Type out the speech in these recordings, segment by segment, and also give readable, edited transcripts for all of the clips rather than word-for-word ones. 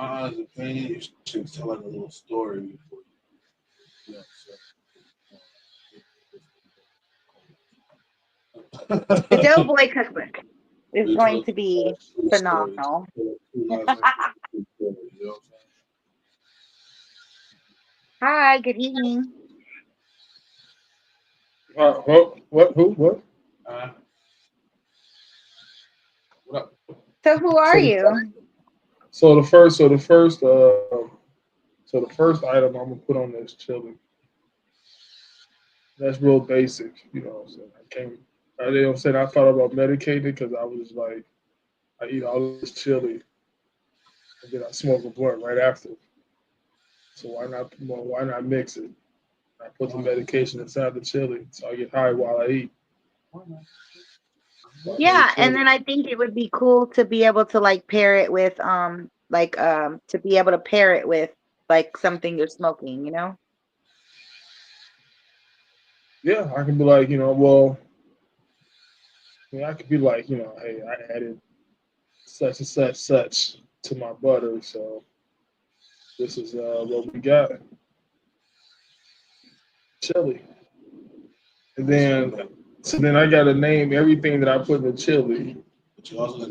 honest opinion, you should tell like a little story before you The upset. Doughboy Cookbook is You tell going a to be true story. phenomenal. Tell a true life like true story. You know Hi, good evening. What? Who? What? what I'm saying? What up? So who are So, you? so the first item I'm gonna put on this chili. That's real basic, you know what I'm saying? I can't. You know what I'm saying? I thought about medicating because I was like, I eat all this chili and then I smoke a blunt right after. So why not mix it? I put the medication inside the chili, so I get high while I eat. So I made Yeah, and chili. then I think it would be cool to be able to like pair it with to be able to pair it with like something you're smoking, you know? Yeah, I can be like, well, I could be like, hey, I added such and such to my butter, so this is what we got, chili. And then so then I gotta name everything that I put in the chili. But you also got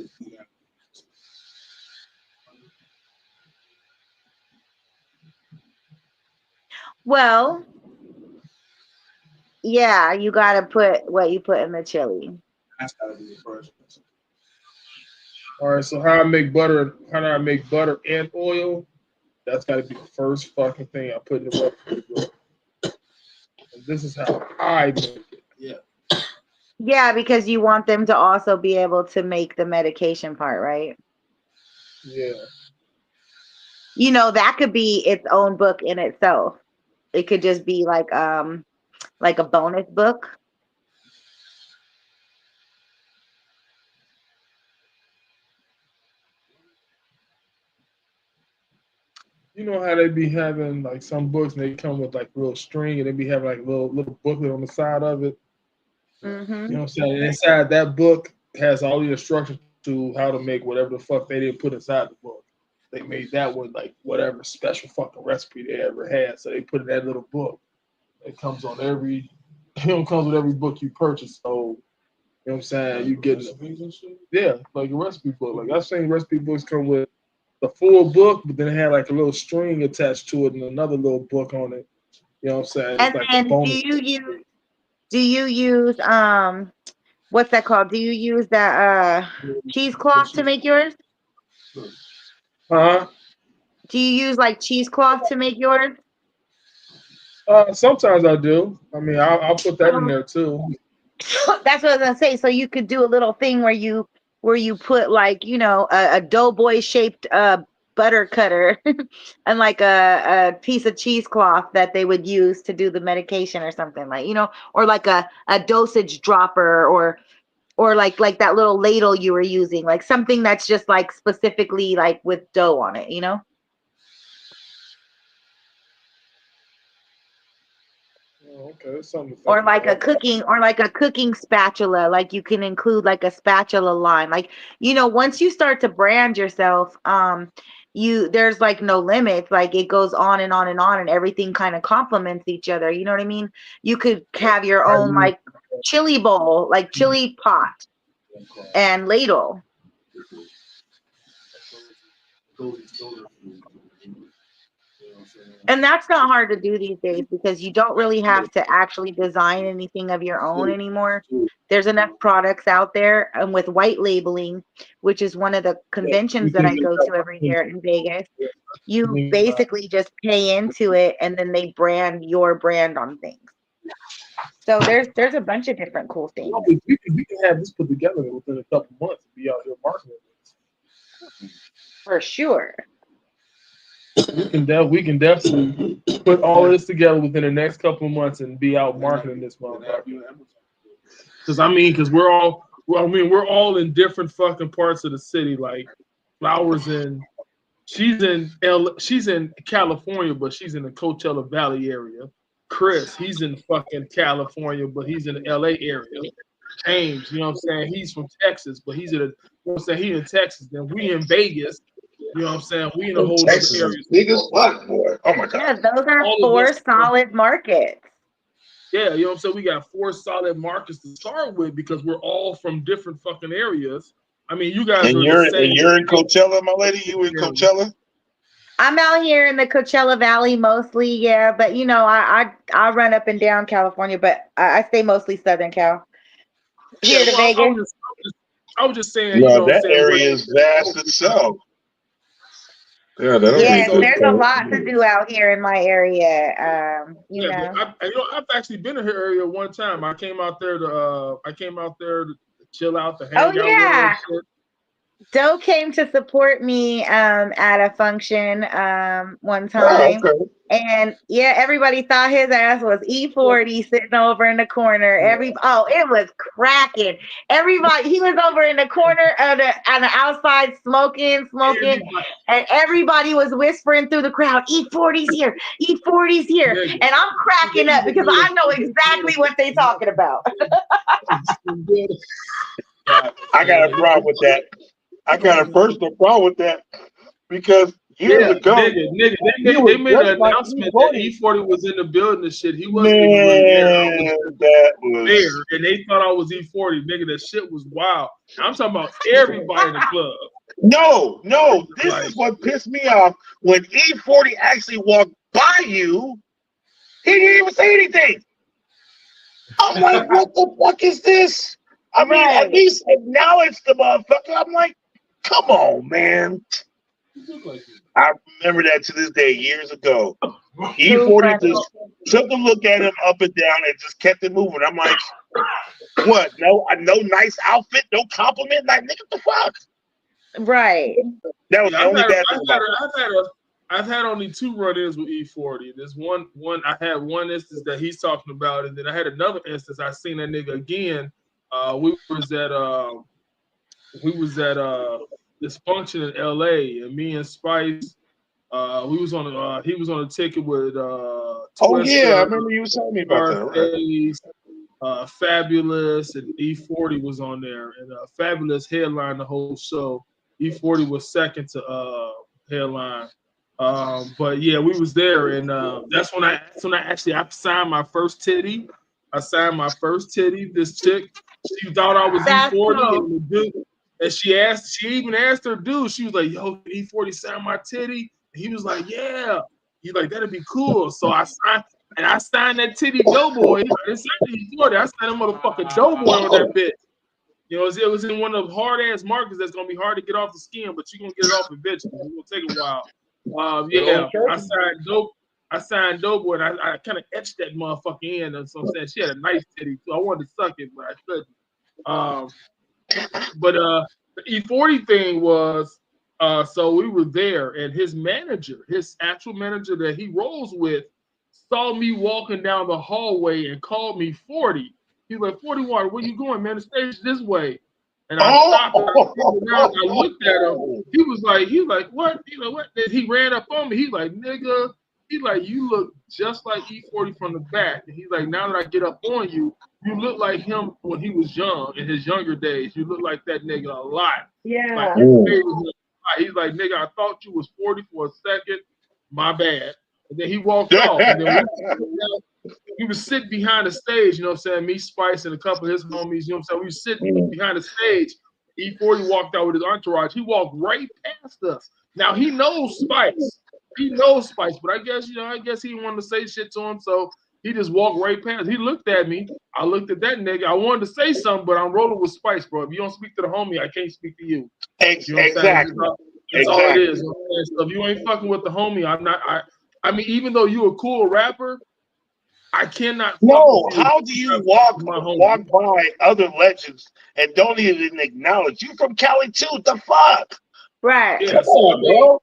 Well, yeah, you gotta put what you put in the chili. that's gotta be the first. All right, so how do I make butter and oil? That's gotta be the first fucking thing I put in the recipe book. And this is how I make it. Yeah. Yeah, because you want them to also be able to make the medication part, right? Yeah. You know, that could be its own book in itself. It could just be like a bonus book. You know how they be having like some books and they come with like real string and they be having like a little booklet on the side of it. You know Hmm. what I'm saying? And inside that book has all the instructions to how to make whatever the fuck they didn't put inside the book. They made that one like whatever special fucking recipe they ever had. So they put in that little book. It comes on every comes with every book you purchase. So you know what I'm saying? You get Recipes and shit? yeah, like a recipe book. Like I've seen recipe books come with the full book, but then it had like a little string attached to it and another little book on it. You know what I'm saying? It's And like a then bonus. do you use what's that called? Do you use that cheesecloth to make yours? Huh? Do you use like cheesecloth to make yours? Sometimes I do. I mean, I'll put that in So there too. that's what I was gonna say. So you could do a little thing where you put like a doughboy shaped butter cutter and like a piece of cheesecloth that they would use to do the medication or something like or like a dosage dropper or like that little ladle you were using, like something that's just like specifically like with dough on it, Oh, okay, that's something to think about. or like a cooking spatula, like you can include like a spatula line, like once you start to brand yourself, there's like no limits, like it goes on and on and on, and everything kind of complements each other, you know what I mean? You could have your I own use like chili bowl, like chili pot and ladle. Cozy stoner food. You know what I'm saying? And that's not hard to do these days because you don't really have to actually design anything of your own anymore. There's enough products out there, and with white labeling, which is one of the yeah, conventions you that can I make go that to every year in Vegas, you work. basically just pay into it and then they brand your brand on things. So there's a bunch of different cool Well, things we can have this put together within a couple months and be out here marketing for sure. this. We can definitely put all of this together within the next couple of months and be out marketing this motherfucker. Because we're all in different fucking parts of the city. Like Flowers she's in California, but she's in the Coachella Valley area. Chris, he's in fucking California, but he's in the LA area. James, you know what I'm saying? He's from Texas, but he's in a, you know what I'm saying? He in Texas. Then we in Vegas, You know what I'm saying? We in a whole Texas other is area. big as fuck, boy. Oh my Yeah, god. those are All of 4 us, solid markets. yeah, you know what I'm saying? We got 4 solid markets to start with because we're all from different fucking areas. I mean, you guys And are the same. you're in Coachella, my lady. You in Yeah. Coachella? I'm out here in the Coachella Valley mostly, yeah. But you know, I run up and down California, but I stay mostly Southern Cal. Here to Well, Vegas. I was just saying, you Well, know what I'm that saying? area is vast itself. Yeah, that Yes, so- there's a lot to do out here in my area. You Yeah, know. but I've actually been in her area one time. I came out there to chill out, to hang out with her Yeah. and shit. Doe came to support me at a function one Oh, time. okay. And yeah, everybody thought his ass was E40 sitting over in the corner. It was cracking. Everybody, he was over in the corner on the outside smoking, and everybody was whispering through the crowd, E40's here, E40's here. Nigga. And I'm cracking up because I know exactly what they talking about. I got a problem with that. I got a personal problem with that because years ago, nigga, they made an announcement that E40 was in the building and shit. He wasn't even really there. I was that was there, and they thought I was E40. Nigga, that shit was wild. I'm talking about everybody in the club. No, this is what pissed me off. When E40 actually walked by you, he didn't even say anything. I'm like, what the fuck is this? I mean, at least acknowledge the motherfucker. I'm like, come on, man. I remember that to this day, years ago. E40 just took a look at him up and down and just kept it moving. I'm like, what? No nice outfit, no compliment. Like, nigga, what the fuck? Right. That was the only bad thing about it. I've had only 2 run-ins with E40. There's one I had one instance that he's talking about, and then I had another instance. I seen that nigga again. We was at this function in LA, and me and Spice, he was on a ticket with oh yeah, I remember you was telling me about that. Right? Fabulous, and E40 was on there, and Fabulous headlined the whole show. E40 was second to headline. But yeah, we was there, and that's when I signed my first titty. I signed my first titty. This chick, she thought I was E40, and she even asked her dude. She was like, "Yo, can E40 sign my titty?" And he was like, "Yeah." He's like, "That'd be cool." So I signed that titty Doughboy. I didn't sign E40. I signed a motherfucking Doughboy on that bitch. You know, it was in one of the hard ass markets that's gonna be hard to get off the skin, but you're gonna get it off eventually. It's gonna take a while. I signed Doughboy, and I kind of etched that motherfucker in. And so I'm saying she had a nice titty, so I wanted to suck it, but I couldn't. But the E40 thing was, so we were there, and his actual manager that he rolls with, saw me walking down the hallway and called me 40. He's like, 41, where you going, man? The stage this way. And I stopped and I looked at him. He was like, what? You know what? And he ran up on me. He's like, nigga, you look just like E40 from the back. And he's like, now that I get up on you, you look like him when he was young, in his younger days. You look like that nigga a lot. Yeah. Like, he's like, nigga, I thought you was 40 for a second. My bad. And then he walked off. And then we was sitting behind the stage, you know what I'm saying? Me, Spice, and a couple of his homies, you know what I'm saying? We were sitting behind the stage. E40 walked out with his entourage. He walked right past us. Now he knows Spice. But I guess he wanted to say shit to him, so he just walked right past. He looked at me. I looked at that nigga. I wanted to say something, but I'm rolling with Spice, bro. If you don't speak to the homie, I can't speak to you. You know Exactly. That's all it is. So if you ain't fucking with the homie, I'm not. I mean, even though you a cool rapper, I cannot. No, how do you walk by other legends and don't even acknowledge you from Cali too? The fuck? Right. Yeah, so,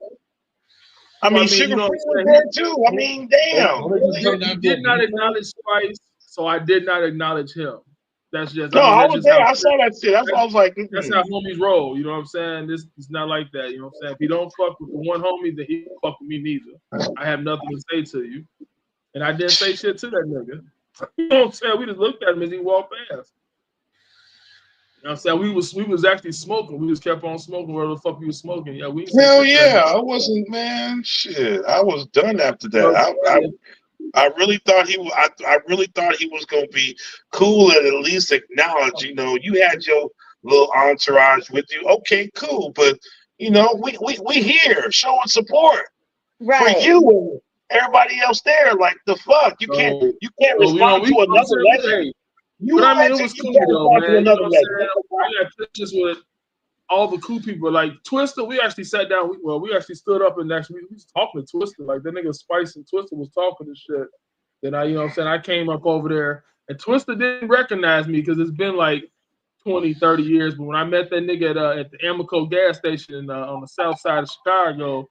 I mean, Sugar Free was there too. I mean, damn. He did not acknowledge Spice, so I did not acknowledge him. That's just I was there. I saw that shit. That's why I was like, that's how homies roll. You know what I'm saying? This is not like that. You know what I'm saying? If you don't fuck with the one homie, then he don't fuck with me neither. I have nothing to say to you, and I didn't say shit to that nigga. You know what I'm saying? We just looked at him as he walked past. know what I'm saying? We was actually smoking. We just kept on smoking whatever the fuck we was smoking. Yeah, we Hell yeah, I wasn't, man. Shit, I was done after that. I really thought he was. I really thought he was gonna be cool and at least acknowledge. You know, you had your little entourage with you. Okay, cool, but you know, we here showing support Right. for you and everybody else there. Like the fuck, you can't respond to another legend. But I mean, it was cool though, man. You know what I'm saying? I got pictures with all the cool people. Like Twista, we actually sat down. We actually stood up and actually we was talking to Twista. Like that nigga Spice and Twista was talking and shit. Then you know what I'm saying? I came up over there and Twista didn't recognize me because it's been like 20, 30 years. But when I met that nigga at the Amoco gas station on the south side of Chicago,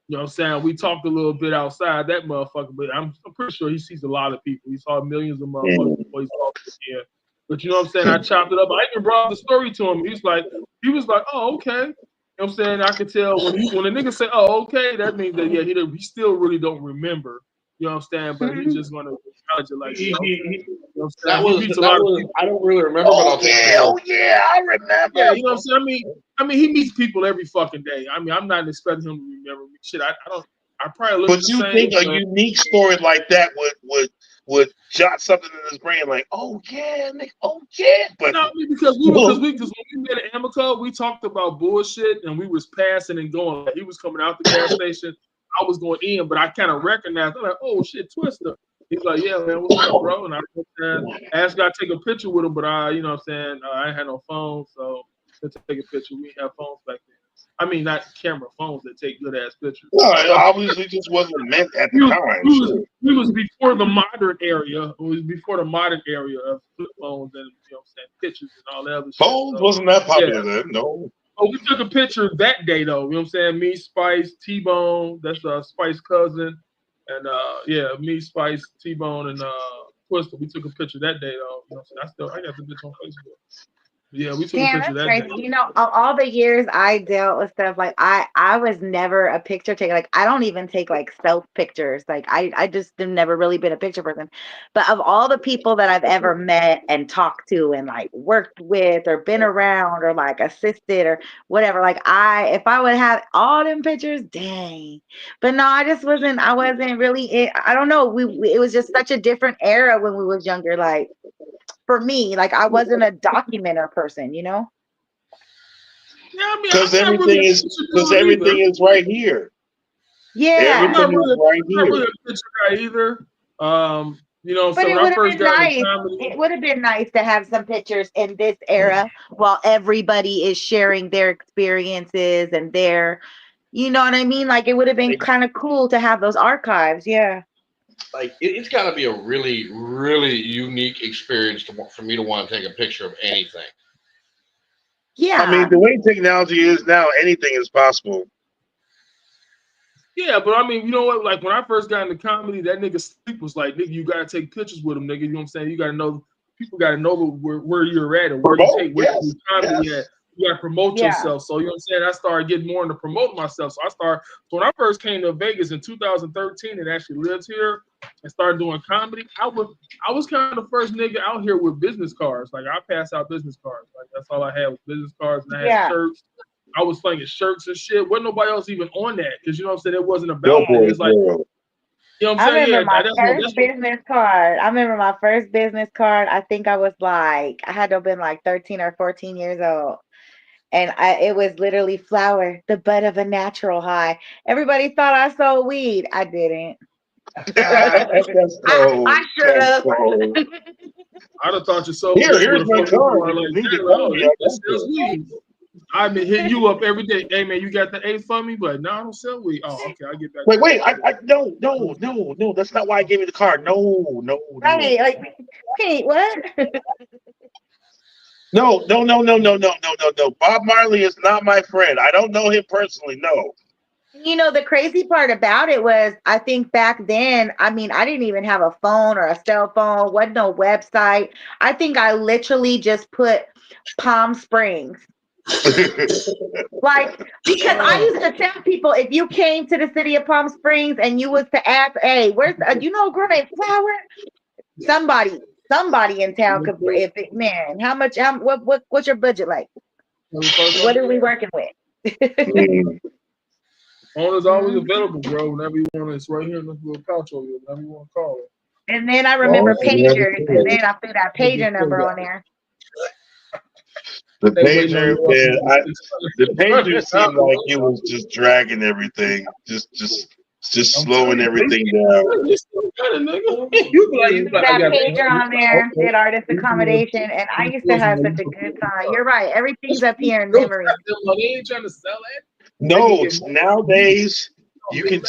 you know what I'm saying? We talked a little bit outside that motherfucker, but I'm pretty sure he sees a lot of people. He saw millions of motherfuckers before he saw us again. But you know what I'm saying? I chopped it up. I even brought the story to him. He was like, oh, okay. You know what I'm saying? I could tell when the nigga say, oh, okay, that means that, yeah, he still really don't remember. You know what I'm saying? But he's just going to acknowledge it like, you know what I'm saying? I don't really remember, but I'll take it. Oh, yeah, I remember. Yeah, you know what I'm saying? I mean, he meets people every fucking day. I mean, I'm not expecting him to remember me. Shit, I probably look But the you same, think a unique story like that would jot something in his brain like, oh yeah, nigga, oh yeah. But no, because when we met at Amoco, we talked about bullshit and we was passing and going. Like, he was coming out the gas station, I was going in, but I kind of recognized. I'm like, oh shit, Twista. He's like, yeah, man, what's up, bro? And I asked God to take a picture with him, but you know what I'm saying, I ain't had no phone, so to take a picture, we didn't have phones back then. I mean, not camera phones that take good ass pictures. No, it obviously just wasn't meant at the time. We was before the modern area. It was before the modern area of flip phones and, you know what I'm saying, pictures and all that other shit. Phones wasn't that popular then, no. Oh, we took a picture that day though. You know what I'm saying? Me, Spice, T-Bone. That's Spice cousin, and me, Spice, T-Bone, and Twista. We took a picture that day though. You know what I'm saying? I got the bitch on Facebook. Yeah, we took a picture that day. You know, all the years I dealt with stuff, like I was never a picture taker. Like I don't even take like self pictures. Like I just have never really been a picture person. But of all the people that I've ever met and talked to and like worked with or been around or like assisted or whatever, like if I would have all them pictures, dang. But no, I wasn't really I don't know. It was just such a different era when we was younger. Like for me, like I wasn't a documenter person, you know? Yeah, I mean, because everything is right here. Yeah, everything is right here. I'm not really a picture guy either. You know, but so it when would I first got nice. into comedy, it would have been nice to have some pictures in this era while everybody is sharing their experiences and their, you know what I mean? Like it would have been kind of cool to have those archives. Yeah. Like it's got to be a really, really unique experience for me to want to take a picture of anything. Yeah, I mean, the way technology is now, anything is possible. yeah, but I mean, you know what? Like when I first got into comedy, that nigga Sleep was like, nigga, you gotta take pictures with him, nigga. You know what I'm saying? You gotta know, people gotta know where you're at and where you take comedy at. You gotta promote yourself. So you know what I'm saying? I started getting more into promoting myself. So when I first came to Vegas in 2013 and actually lived here and started doing comedy, I was kind of the first nigga out here with business cards. Like I passed out business cards. Like that's all I had was business cards, and I had shirts. I was slinging shirts and shit. Wasn't nobody else even on that because you know what I'm saying? It wasn't about it. It's like, you know what I'm saying? I remember my first business card. I remember my first business card. I think I was like, I had to have been like 13 or 14 years old. And it was literally flower, the bud of a natural high. Everybody thought I sold weed. I didn't. I should have. I'd have thought you sold. Here's my card. I've been hitting you up every day. Hey man, you got the A for me? But no, I don't sell weed. Oh, okay, I'll get back. Wait, no. That's not why I gave you the card. No. Hey, like, wait, what? No. Bob Marley is not my friend. I don't know him personally. No. You know, the crazy part about it was, I think back then, I mean, I didn't even have a phone or a cell phone. Wasn't no website. I think I literally just put Palm Springs. Like, because I used to tell people, if you came to the city of Palm Springs and you was to ask, hey, where's you know a girl named Flower? Somebody somebody in town could. If it, man, how much? What's your budget like? What are we working with? Phone is always available, bro. Whenever you want, it's right here in this little pouch over here. Whenever you want to call it. And then I remember Oh, pagers, and then I threw that pager number on there. The pager, man, the pager seemed like it was just dragging everything, just slowing everything down. That pager on there did artist accommodation, and I used to have such a good time. You're right. Everything's up here in memory. They ain't trying to sell it. No, nowadays you can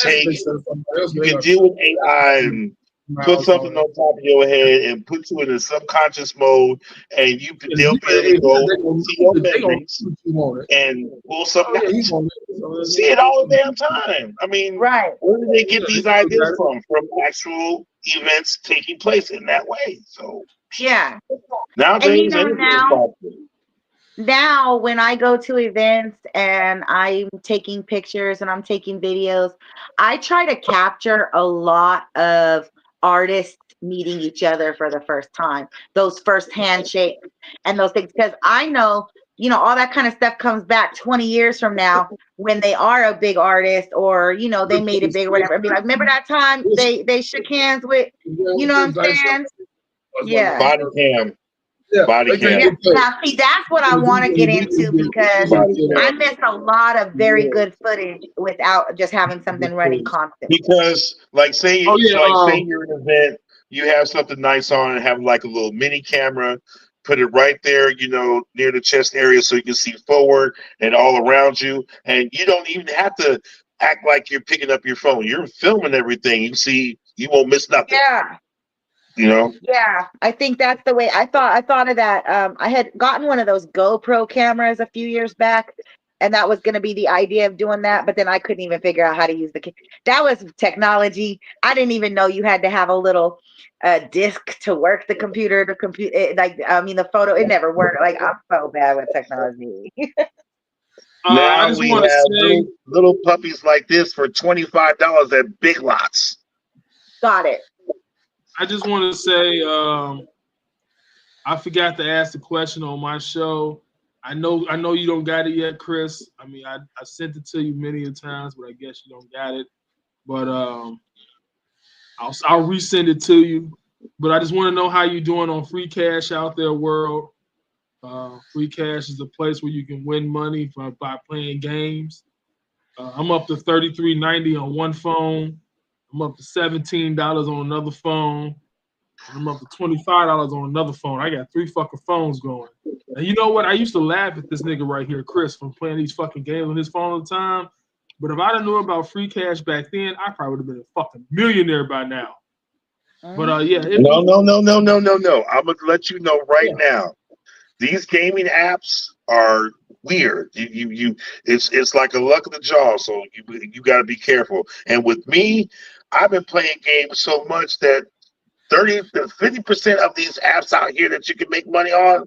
deal with AI and put something on top of your head and put you in a subconscious mode, and they'll be able to go see your memories and pull something out. See it all the damn time. I mean, Right. where do they get these ideas from? From actual events taking place in that way. So Yeah. nowadays, And you know, now when I go to events and I'm taking pictures and I'm taking videos, I try to capture a lot of artists meeting each other for the first time, those first handshakes and those things, because I know, you know, all that kind of stuff comes back 20 years from now when they are a big artist, or, you know, they made it big or whatever. I mean, like, remember that time they shook hands with, you know what I'm saying? Yeah. body cam. Body cam. Yeah. Now, see, that's what I want to get into, because I missed a lot of very good footage without just having something running constantly. Because, like, say you're at an event, you have something nice on and have like a little mini camera, put it right there, you know, near the chest area so you can see forward and all around you. And you don't even have to act like you're picking up your phone. You're filming everything. You see, you won't miss nothing. Yeah. You know? Yeah, I think that's the way I thought of that. I had gotten one of those GoPro cameras a few years back, and that was going to be the idea of doing that, but then I couldn't even figure out how to use that was technology. I didn't even know you had to have a little disc to work the computer. The photo, it never worked. Like, I'm so bad with technology. Now we have little puppies like this for $25 at Big Lots. Got it. I just want to say, I forgot to ask the question on my show. I know you don't got it yet, Chris. I mean, I sent it to you many a times, but I guess you don't got it. But I'll resend it to you. But I just want to know how you're doing on Free Cash out there, world. Free Cash is a place where you can win money by playing games. I'm up to $33.90 on one phone. I'm up to $17 on another phone. I'm up to $25 on another phone. I got 3 fucking phones going. And you know what? I used to laugh at this nigga right here, Chris, from playing these fucking games on his phone all the time. But if I'd have known about Free Cash back then, I probably would have been a fucking millionaire by now. But yeah. No. I'm gonna let you know right now. These gaming apps are weird. It's like a luck of the draw. So you got to be careful. And with me, I've been playing games so much that 30 to 50% of these apps out here that you can make money on,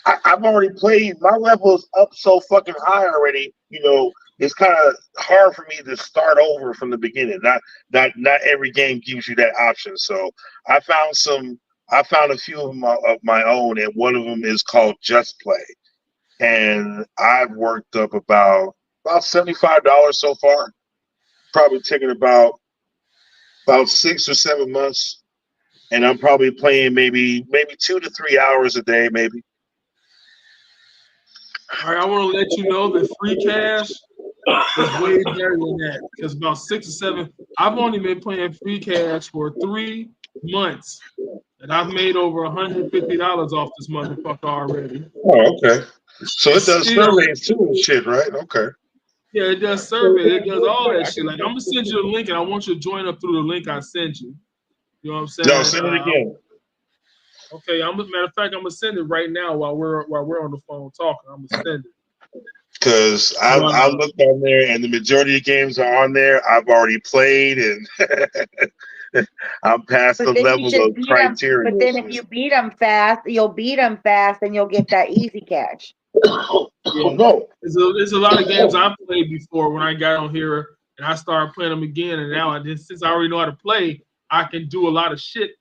I've already played. My level is up so fucking high already. You know, it's kind of hard for me to start over from the beginning. Not every game gives you that option. So I found a few of my own, and one of them is called Just Play. And I've worked up about $75 so far. Probably taking about 6 or 7 months. And I'm probably playing maybe 2 to 3 hours a day, maybe. All right, I want to let you know that Free Cash is way better than that. Because about 6 or 7, I've only been playing Free Cash for 3 months. And I've made over $150 off this motherfucker already. Oh, okay. So it does surveys too and shit, right? Okay. Yeah, it does surveys. It does all that shit. Like, I'm gonna send you a link, and I want you to join up through the link I sent you. You know what I'm saying? No, send it again. Okay. Matter of fact, I'm gonna send it right now while we're on the phone talking. I'm gonna send it. Because I looked on there, and the majority of the games are on there. I've already played, and I'm past the levels of criteria. But then if you beat them fast, you'll and you'll get that easy cash. Yeah. No. There's a lot of games I've played before when I got on here and I started playing them again. And now since I already know how to play, I can do a lot of shit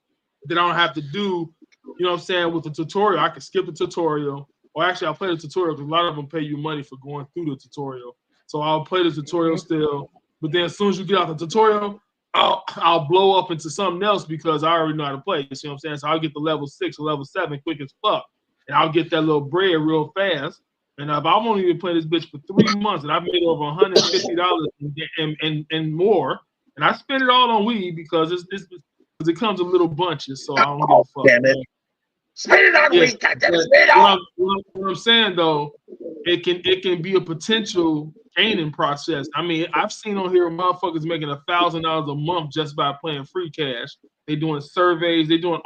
then I don't have to do, you know what I'm saying, with the tutorial. I can skip the tutorial. Or actually, I'll play the tutorial because a lot of them pay you money for going through the tutorial. So I'll play the tutorial still. But then as soon as you get out the tutorial, I'll blow up into something else because I already know how to play. You see what I'm saying? So I'll get to level 6 or level 7 quick as fuck. And I'll get that little bread real fast. And if I'm only been playing this bitch for 3 months and I've made over $150 and more, and I spend it all on weed because it comes in little bunches, so I don't give a fuck. Damn it. Spend it on weed, goddamn it, spend it on. What I'm saying though, it can be a potential gaining process. I mean, I've seen on here motherfuckers making $1,000 a month just by playing free cash. They doing surveys, they doing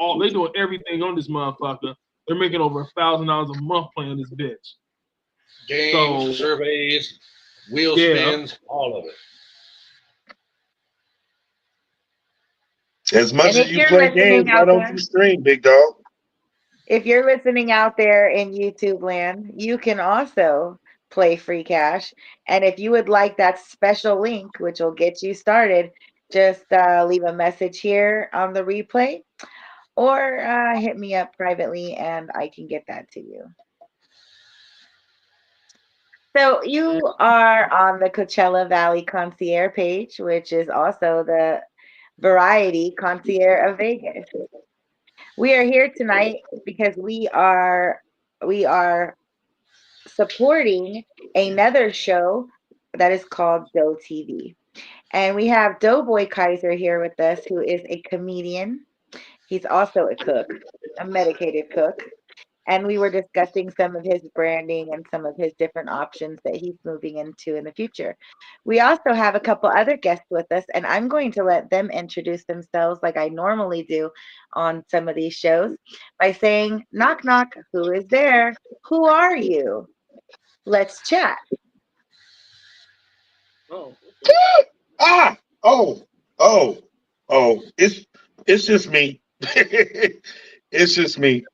everything on this motherfucker. They're making over $1,000 a month playing this bitch. Games, surveys, wheel spins, all of it. As much as you play games, why don't you stream, big dog? If you're listening out there in YouTube land, you can also play free cash. And if you would like that special link, which will get you started, just leave a message here on the replay or hit me up privately and I can get that to you. So you are on the Coachella Valley Concierge page, which is also the Variety Concierge of Vegas. We are here tonight because we are supporting another show that is called Dough TV. And we have Doughboy Kaiser here with us, who is a comedian. He's also a cook, a medicated cook. And we were discussing some of his branding and some of his different options that he's moving into in the future. We also have a couple other guests with us, and I'm going to let them introduce themselves like I normally do on some of these shows by saying, knock, knock, who is there? Who are you? Let's chat. Oh. It's just me. It's just me.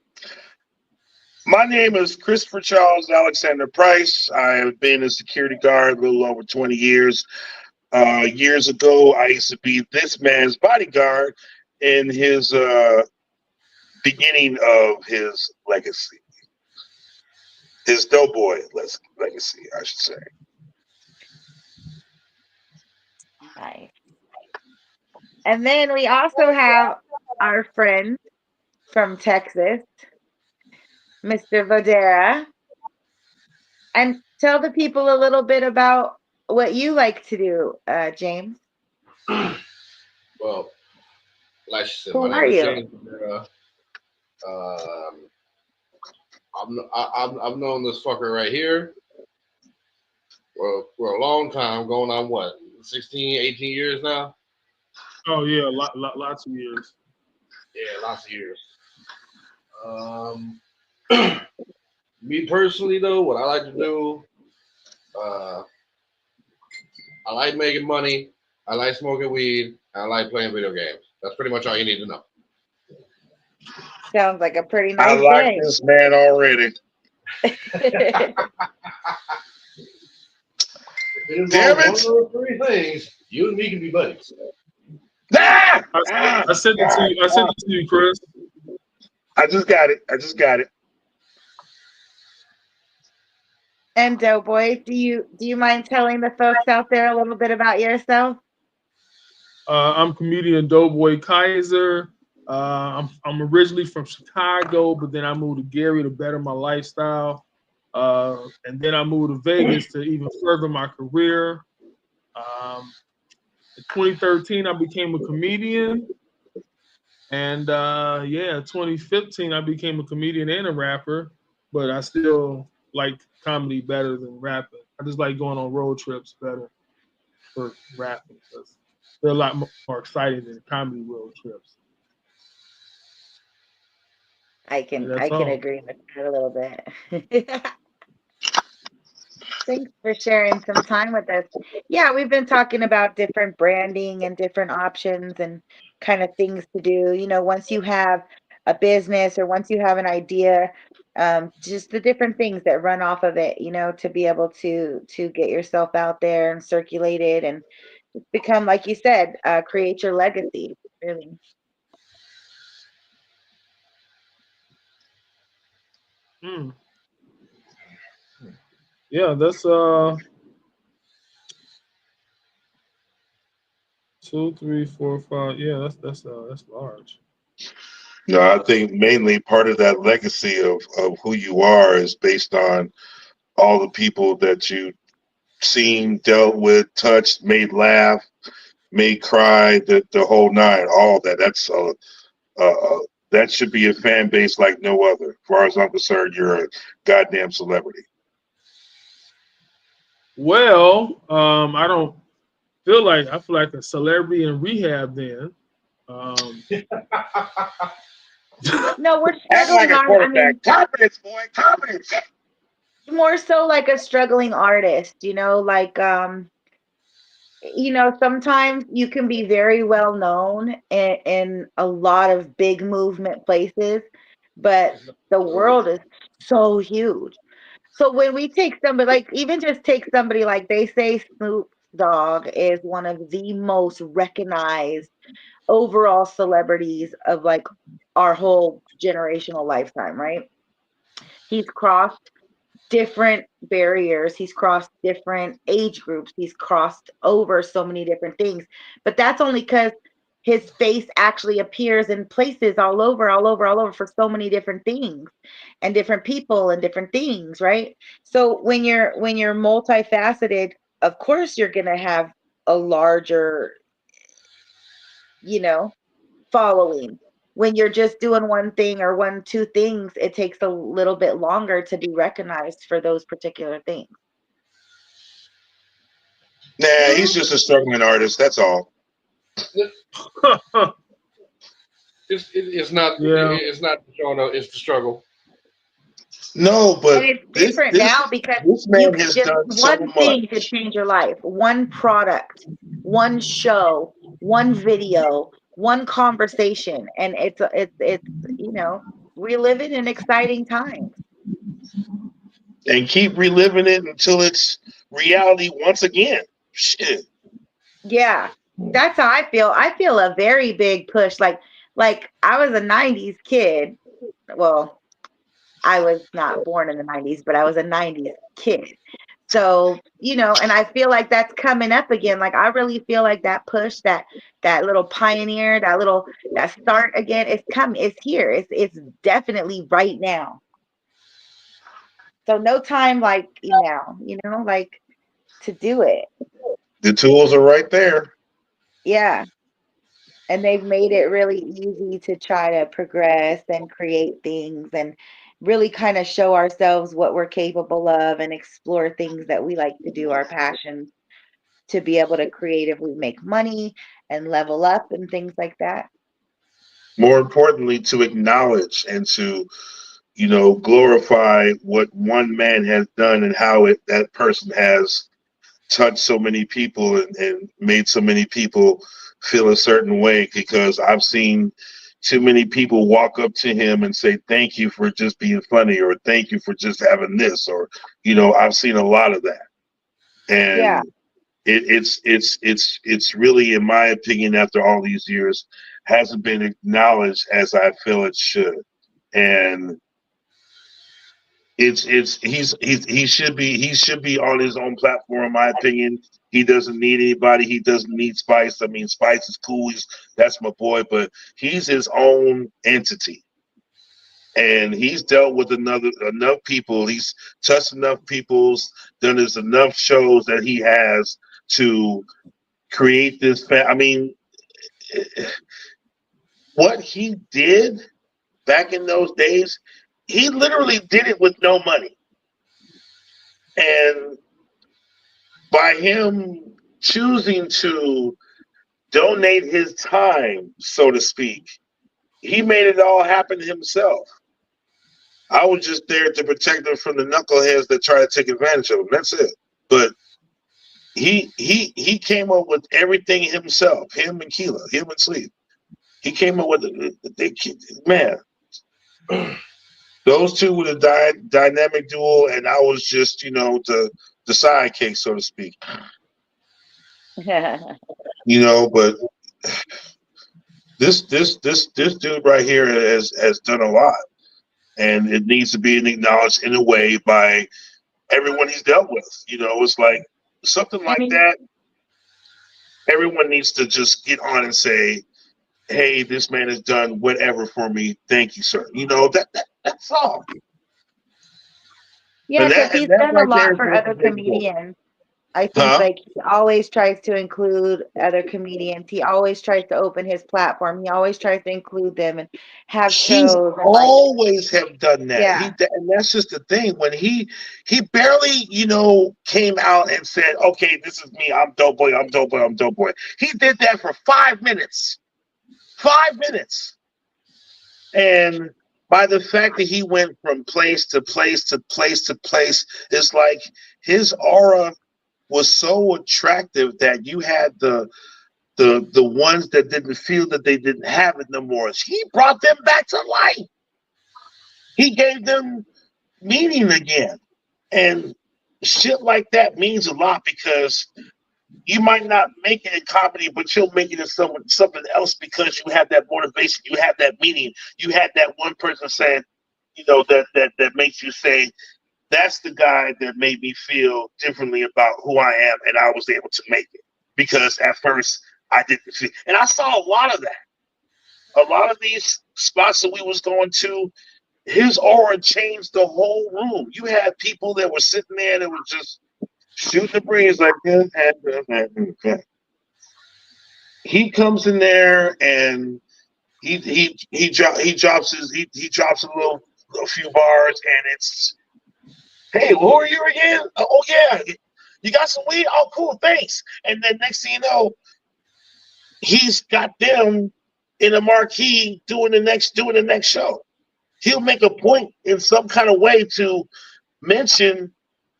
My name is Christopher Charles Alexander Price. I have been a security guard a little over 20 years. Years ago, I used to be this man's bodyguard in his beginning of his legacy. His Doughboy legacy, I should say. Nice. And then we also have our friend from Texas, Mr. Vodera. And tell the people a little bit about what you like to do, James. Well, like she said, Who my are name is you? James Vodera. I've known this fucker right here for a long time, going on what, 16, 18 years now? Oh yeah, lots of years. Yeah, lots of years. Me personally though, what I like to do, I like making money, I like smoking weed, and I like playing video games. That's pretty much all you need to know. Sounds like a pretty nice I like day. this man already. If it Damn involves it! one of those three things, you and me can be buddies. I sent it to you. I sent it to you, Chris. I just got it. And Doughboy, do you mind telling the folks out there a little bit about yourself? I'm comedian Doughboy Kaiser. I'm originally from Chicago, but then I moved to Gary to better my lifestyle. And then I moved to Vegas to even further my career. In 2013, I became a comedian. And 2015, I became a comedian and a rapper. But I still like comedy better than rapping. I just like going on road trips better for rapping because they're a lot more exciting than comedy road trips. I can agree with that a little bit. Thanks for sharing some time with us. Yeah, we've been talking about different branding and different options and kind of things to do. You know, once you have a business or once you have an idea, just the different things that run off of it, you know, to be able to get yourself out there and circulate it and become, like you said, create your legacy, really. Hmm. Yeah, that's 2, 3, 4, 5. Yeah, that's large. No, I think mainly part of that legacy of who you are is based on all the people that you seen, dealt with, touched, made laugh, made cry, the whole nine, all that. That should be a fan base like no other. As far as I'm concerned, you're a goddamn celebrity. Well, I don't feel like I feel like a celebrity in rehab then. No, we're Act like struggling a on. I mean, quarterback. Confidence, boy, confidence. more so like a struggling artist, like sometimes you can be very well known in a lot of big movement places, but the world is so huge. So when we take somebody, like even just take somebody like they say Snoop Dogg is one of the most recognized overall celebrities of like our whole generational lifetime, right? He's crossed different barriers, he's crossed different age groups, he's crossed over so many different things, but that's only because his face actually appears in places all over for so many different things and different people and different things, right? So when you're multifaceted, of course you're going to have a larger, you know following. When you're just doing one thing or two things, it takes a little bit longer to be recognized for those particular things. Nah, he's just a struggling artist. That's all. It's not. Yeah. It's not the struggle. It's the struggle. No, but And it's different now because this you man could has just done so one thing much. could change your life. One product, one show, one video, one conversation, and it's we live in exciting times. And keep reliving it until it's reality once again. Shit. Yeah, that's how I feel. I feel a very big push. Like I was a 90s kid. Well, I was not born in the 90s, but I was a 90s kid. So, and I feel like that's coming up again. Like I really feel like that push, that little pioneer, that start again, it's coming. It's here. It's definitely right now. So no time like now, like to do it. The tools are right there. Yeah. And they've made it really easy to try to progress and create things and really kind of show ourselves what we're capable of and explore things that we like to do, our passions, to be able to creatively make money and level up and things like that. More importantly, to acknowledge and to, glorify what one man has done and how that person has touched so many people and made so many people feel a certain way, because I've seen too many people walk up to him and say, thank you for just being funny, or thank you for just having this, or, I've seen a lot of that. And Yeah. it's really, in my opinion, after all these years, hasn't been acknowledged as I feel it should. And he should be on his own platform, in my opinion. He doesn't need anybody. He doesn't need Spice. I mean, Spice is cool. That's my boy, but he's his own entity. And he's dealt with enough people. He's touched enough people's, done enough shows that he has to create this. I mean, what he did back in those days, he literally did it with no money. And by him choosing to donate his time, so to speak, he made it all happen himself. I was just there to protect him from the knuckleheads that try to take advantage of him. That's it. But he came up with everything himself. Him and Keela, him and Sleep. He came up with man. Those two were the dynamic duo, and I was just, the sidekick, so to speak. But this dude right here has done a lot. and it needs to be acknowledged in a way by everyone he's dealt with. It's like something I like mean, that. Everyone needs to just get on and say, "Hey, this man has done whatever for me. Thank you, sir." That's all. yeah, And because that he's and that done a right there lot is for worth a other big book. comedians. I think Huh? like he always tries to include other comedians. He always tries to open his platform. He always tries to include them and have He's shows and like, always have done that. yeah, And that's just the thing. When he barely, came out and said, "Okay, this is me. I'm dope boy. I'm dope boy. I'm dope boy." He did that for 5 minutes. 5 minutes. And by the fact that he went from place to place to place to place, it's like his aura was so attractive that you had the ones that didn't feel that they didn't have it no more. He brought them back to life. He gave them meaning again. And shit like that means a lot because you might not make it in comedy, but you'll make it in something else because you have that motivation, you have that meaning, you had that one person saying, that makes you say, "That's the guy that made me feel differently about who I am, and I was able to make it." Because at first I didn't feel, and I saw a lot of that. A lot of these spots that we was going to, his aura changed the whole room. You had people that were sitting there that were just shooting the breeze like this. He comes in there and he drops a few bars, and it's, "Hey, who are you again? Oh yeah, you got some weed? Oh cool, thanks." And then next thing you know, he's got them in a marquee doing the next show. He'll make a point in some kind of way to mention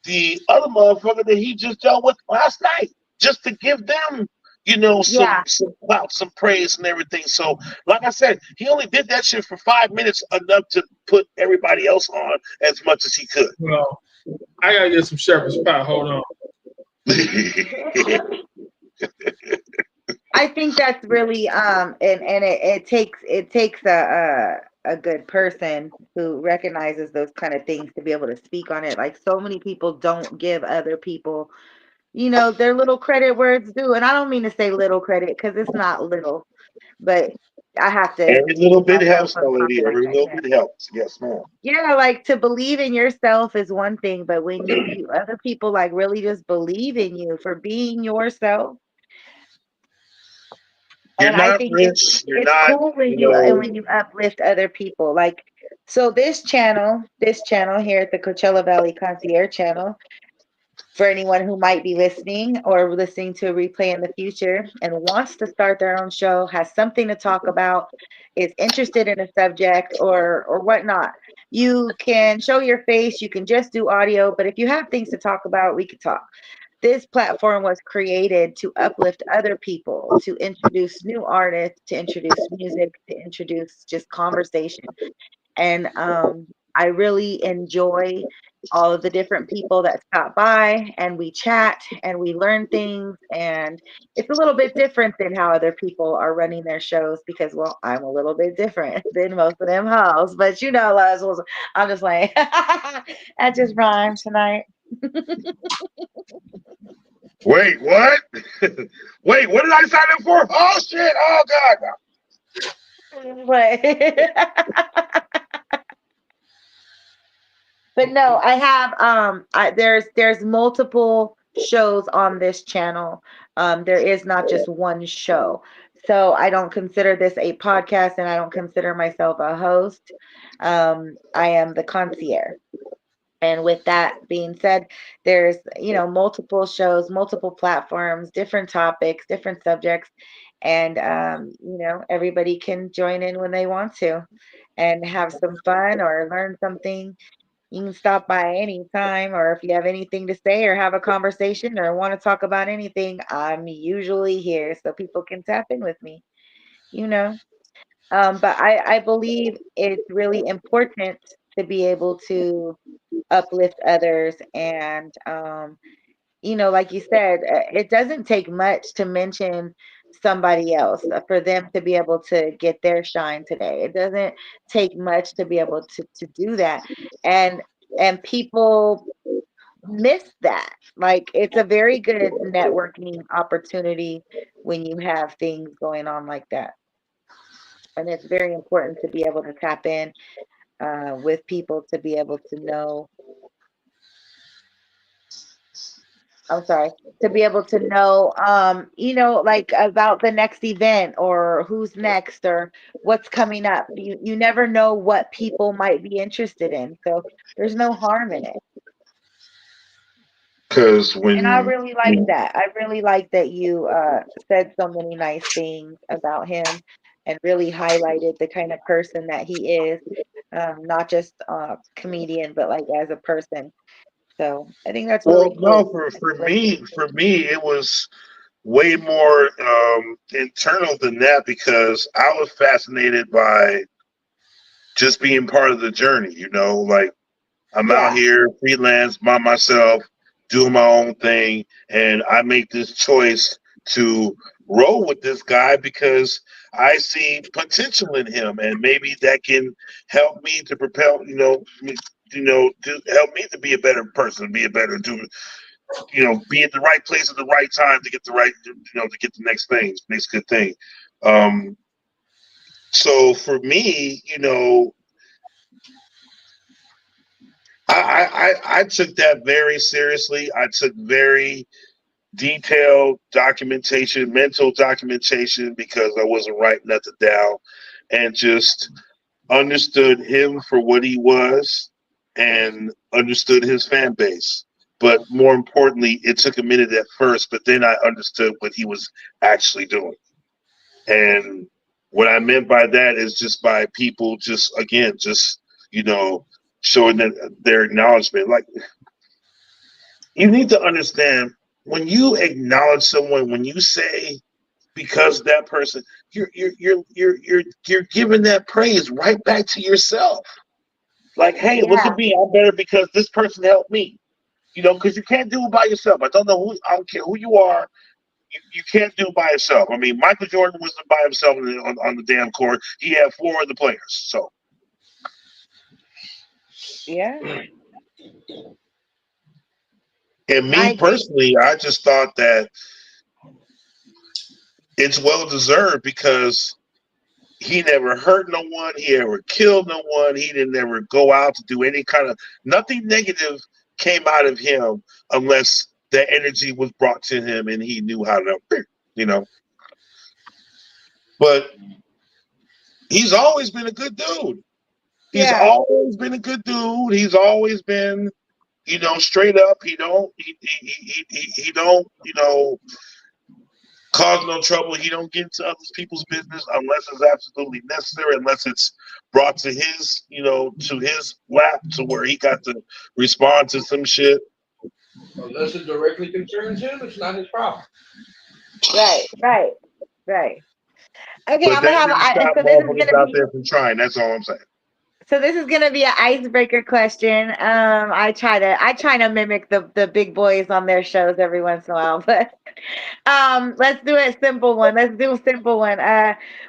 the other motherfucker that he just dealt with last night, just to give them, some yeah, clout, some praise and everything. So, like I said, he only did that shit for 5 minutes, enough to put everybody else on as much as he could. Well, I gotta get some shepherd's pie. Hold on. I think that's really and it takes a good person who recognizes those kind of things to be able to speak on it. Like so many people don't give other people, their little credit where it's due. And I don't mean to say little credit because it's not little, but I have to Every little keep bit myself helps, from lady. talking like Every that. little Yeah. bit helps. Yes, ma'am. Yeah, like to believe in yourself is one thing, but when you other people like really just believe in you for being yourself, You're and I not think it's rich. You're it's not, cool when you you and know. when you uplift other people. Like so this channel here at the Coachella Valley Concierge channel, for anyone who might be listening or listening to a replay in the future and wants to start their own show, has something to talk about, is interested in a subject or whatnot. You can show your face, you can just do audio, but if you have things to talk about, we could talk. This platform was created to uplift other people, to introduce new artists, to introduce music, to introduce just conversation. And I really enjoy all of the different people that stop by and we chat and we learn things. And it's a little bit different than how other people are running their shows because, well, I'm a little bit different than most of them hoes. But I'm just like, that just rhymed tonight. Wait, what? Wait, what did I sign up for? Oh shit! Oh But But no, I have there's multiple shows on this channel. There is not just one show. So I don't consider this a podcast and I don't consider myself a host. I am the concierge. And with that being said, there's, multiple shows, multiple platforms, different topics, different subjects, and everybody can join in when they want to and have some fun or learn something. You can stop by any time, or if you have anything to say or have a conversation or want to talk about anything, I'm usually here so people can tap in with me, you know. But I believe it's really important to be able to uplift others. And, like you said, it doesn't take much to mention somebody else, for them to be able to get their shine today. It doesn't take much to be able to do that. And people miss that. Like, it's a very good networking opportunity when you have things going on like that. And it's very important to be able to tap in with people to be able to know. I'm sorry, to be able to know, like about the next event or who's next or what's coming up. You never know what people might be interested in. So there's no harm in it. Because And I really like that. I really like that you said so many nice things about him and really highlighted the kind of person that he is, not just a comedian, but like as a person. So I think that's really well, cool. no, for me, it was way more internal than that because I was fascinated by just being part of the journey. Like I'm out here freelance by myself, doing my own thing, and I make this choice to roll with this guy because I see potential in him, and maybe that can help me to propel, to help me to be a better person, be a better dude, be at the right place at the right time to get the right, to get the next good thing. So for me, I took that very seriously. I took very detailed documentation, mental documentation, because I wasn't writing nothing down, and just understood him for what he was and understood his fan base. But more importantly, it took a minute at first, but then I understood what he was actually doing. And what I meant by that is just by people showing their acknowledgement. Like, you need to understand, when you acknowledge someone, when you say because that person, you're giving that praise right back to yourself. Like, hey, look at me, I'm better because this person helped me. Because you can't do it by yourself. I don't care who you are. You can't do it by yourself. I mean, Michael Jordan wasn't by himself on the damn court. He had 4 other players. So. Yeah. And me personally, I just thought that it's well deserved because he never hurt no one. He never killed no one. He didn't ever go out to do any kind of, nothing negative came out of him unless the energy was brought to him and he knew how to, But he's always been a good dude. He's always been a good dude. He's always been, straight up. He don't cause no trouble. He don't get into other people's business unless it's absolutely necessary, unless it's brought to his, to his lap to where he got to respond to some shit. Unless it directly concerns him, it's not his problem. Right. Okay, but I'm gonna have stop motherfuckers out there from trying. That's all I'm saying. So this is gonna be an icebreaker question. I try to mimic the big boys on their shows every once in a while, but let's do a simple one.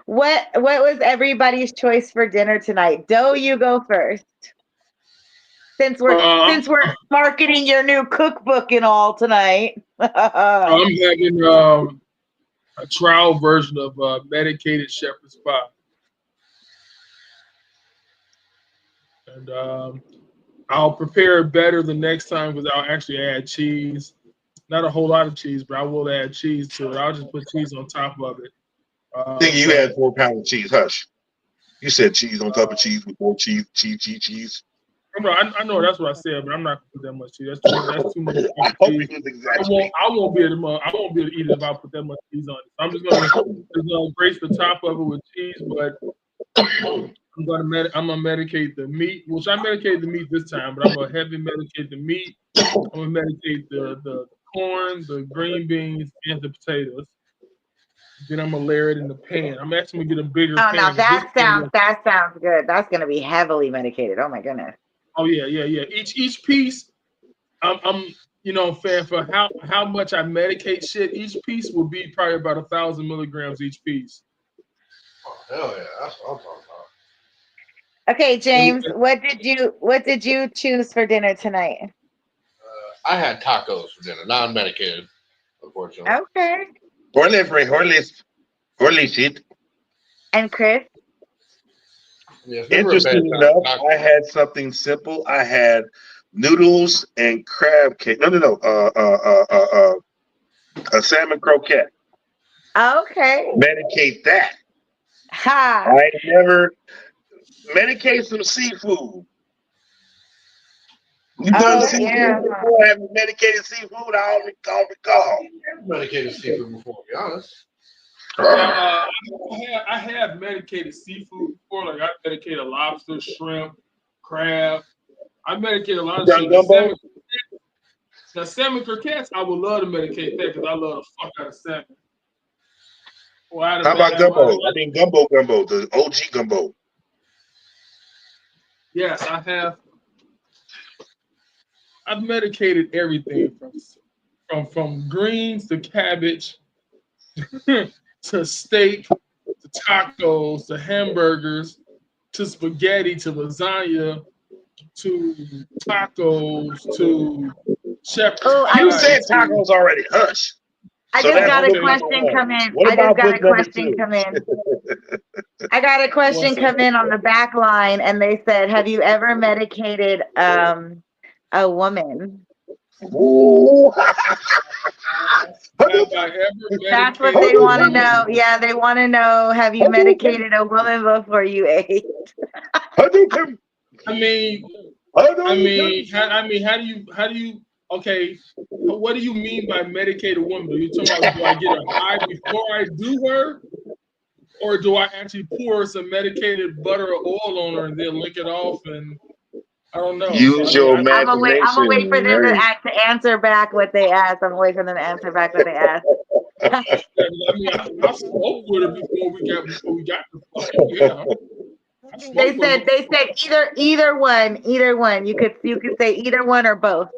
What was everybody's choice for dinner tonight? Doe, you go first. Since we're marketing your new cookbook and all tonight. I'm having a trial version of medicated shepherd's pie. And I'll prepare it better the next time because I'll actually add cheese. Not a whole lot of cheese, but I will add cheese to it. I'll just put cheese on top of it. I think you had 4 pounds of cheese. Hush. You said cheese on top of cheese with more cheese. I know that's what I said, but I'm not gonna put that much cheese. That's too much cheese. I won't be able to eat it if I put that much cheese on it. I'm just gonna grace the top of it with cheese, but I'm gonna medicate the meat. Which I medicated the meat this time, but I'm gonna heavy medicate the meat. I'm gonna medicate the corn, the green beans, and the potatoes. Then I'm gonna layer it in the pan. I'm actually gonna get a bigger pan. Now that sounds good. That's gonna be heavily medicated. Oh my goodness. Oh yeah. Each piece, I'm you know, for how much I medicate shit, each piece will be probably about 1,000 milligrams each piece. Oh, hell yeah, that's what I'm talking about. Okay, James, what did you choose for dinner tonight? I had tacos for dinner, non-medicated, unfortunately. Okay. Horlichit. And Chris? Yes, we were Interesting bad enough, tacos. I had something simple. I had noodles and crab cake. No. A salmon croquette. Okay. Medicate that. Ha. I never medicate some seafood. You done Oh, seafood yeah. before? Have you medicated seafood? I don't recall. Medicated seafood before, to be honest. I have medicated seafood before. Like I medicated lobster, shrimp, crab. I medicated a lot of Done shit. gumbo? The salmon croquettes, I would love to medicate that because I love the fuck out of salmon. Well, How about gumbo? I mean gumbo, the OG gumbo. Yes, I have. I've medicated everything from greens to cabbage to steak to tacos to hamburgers to spaghetti to lasagna to tacos to shepherd's Oh, You pie. said tacos already. Hush. I So just that's got a book number question one. come in. What I just about got a book number question two? come in. I got a question What's come in on the back line, and they said, "Have you ever medicated a woman?" Ooh. Have I ever That's what medicated they a want to woman? know. Yeah, they want to know, have you medicated a woman before you ate? Hadouken. I mean, Hadouken. how do you? Okay, what do you mean by medicated woman? Are you talking about, do I get her high before I do her, or do I actually pour some medicated butter or oil on her and then lick it off? And I don't know. Use So, your I'm gonna wait for them imagination. to answer back what they asked. I'm gonna wait for them to answer back what they asked. I mean, I spoke with her before we got the fuck. Yeah. I spoke They with her. said either one. You could say either one or both.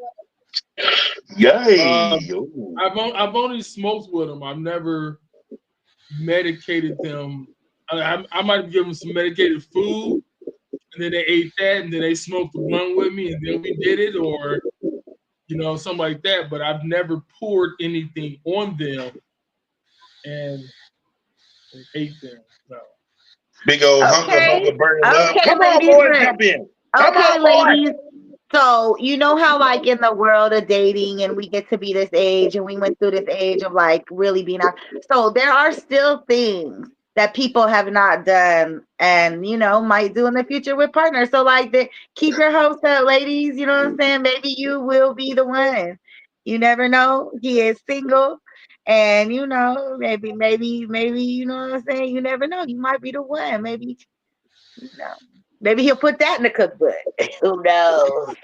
Yay. I've only smoked with them. I've never medicated them. I might have given them some medicated food, and then they ate that, and then they smoked the blunt with me, and then we did it, or something like that. But I've never poured anything on them and ate them. No. Big old hunker burning up. Come on, boys, jump in. Come on, ladies. So how like in the world of dating, and we get to be this age, and we went through this age of like really being out. So there are still things that people have not done and might do in the future with partners. So like keep your hopes up, ladies. You know what I'm saying? Maybe you will be the one. You never know. He is single. And maybe you know what I'm saying? You never know. You might be the one. Maybe maybe he'll put that in the cookbook. Who knows?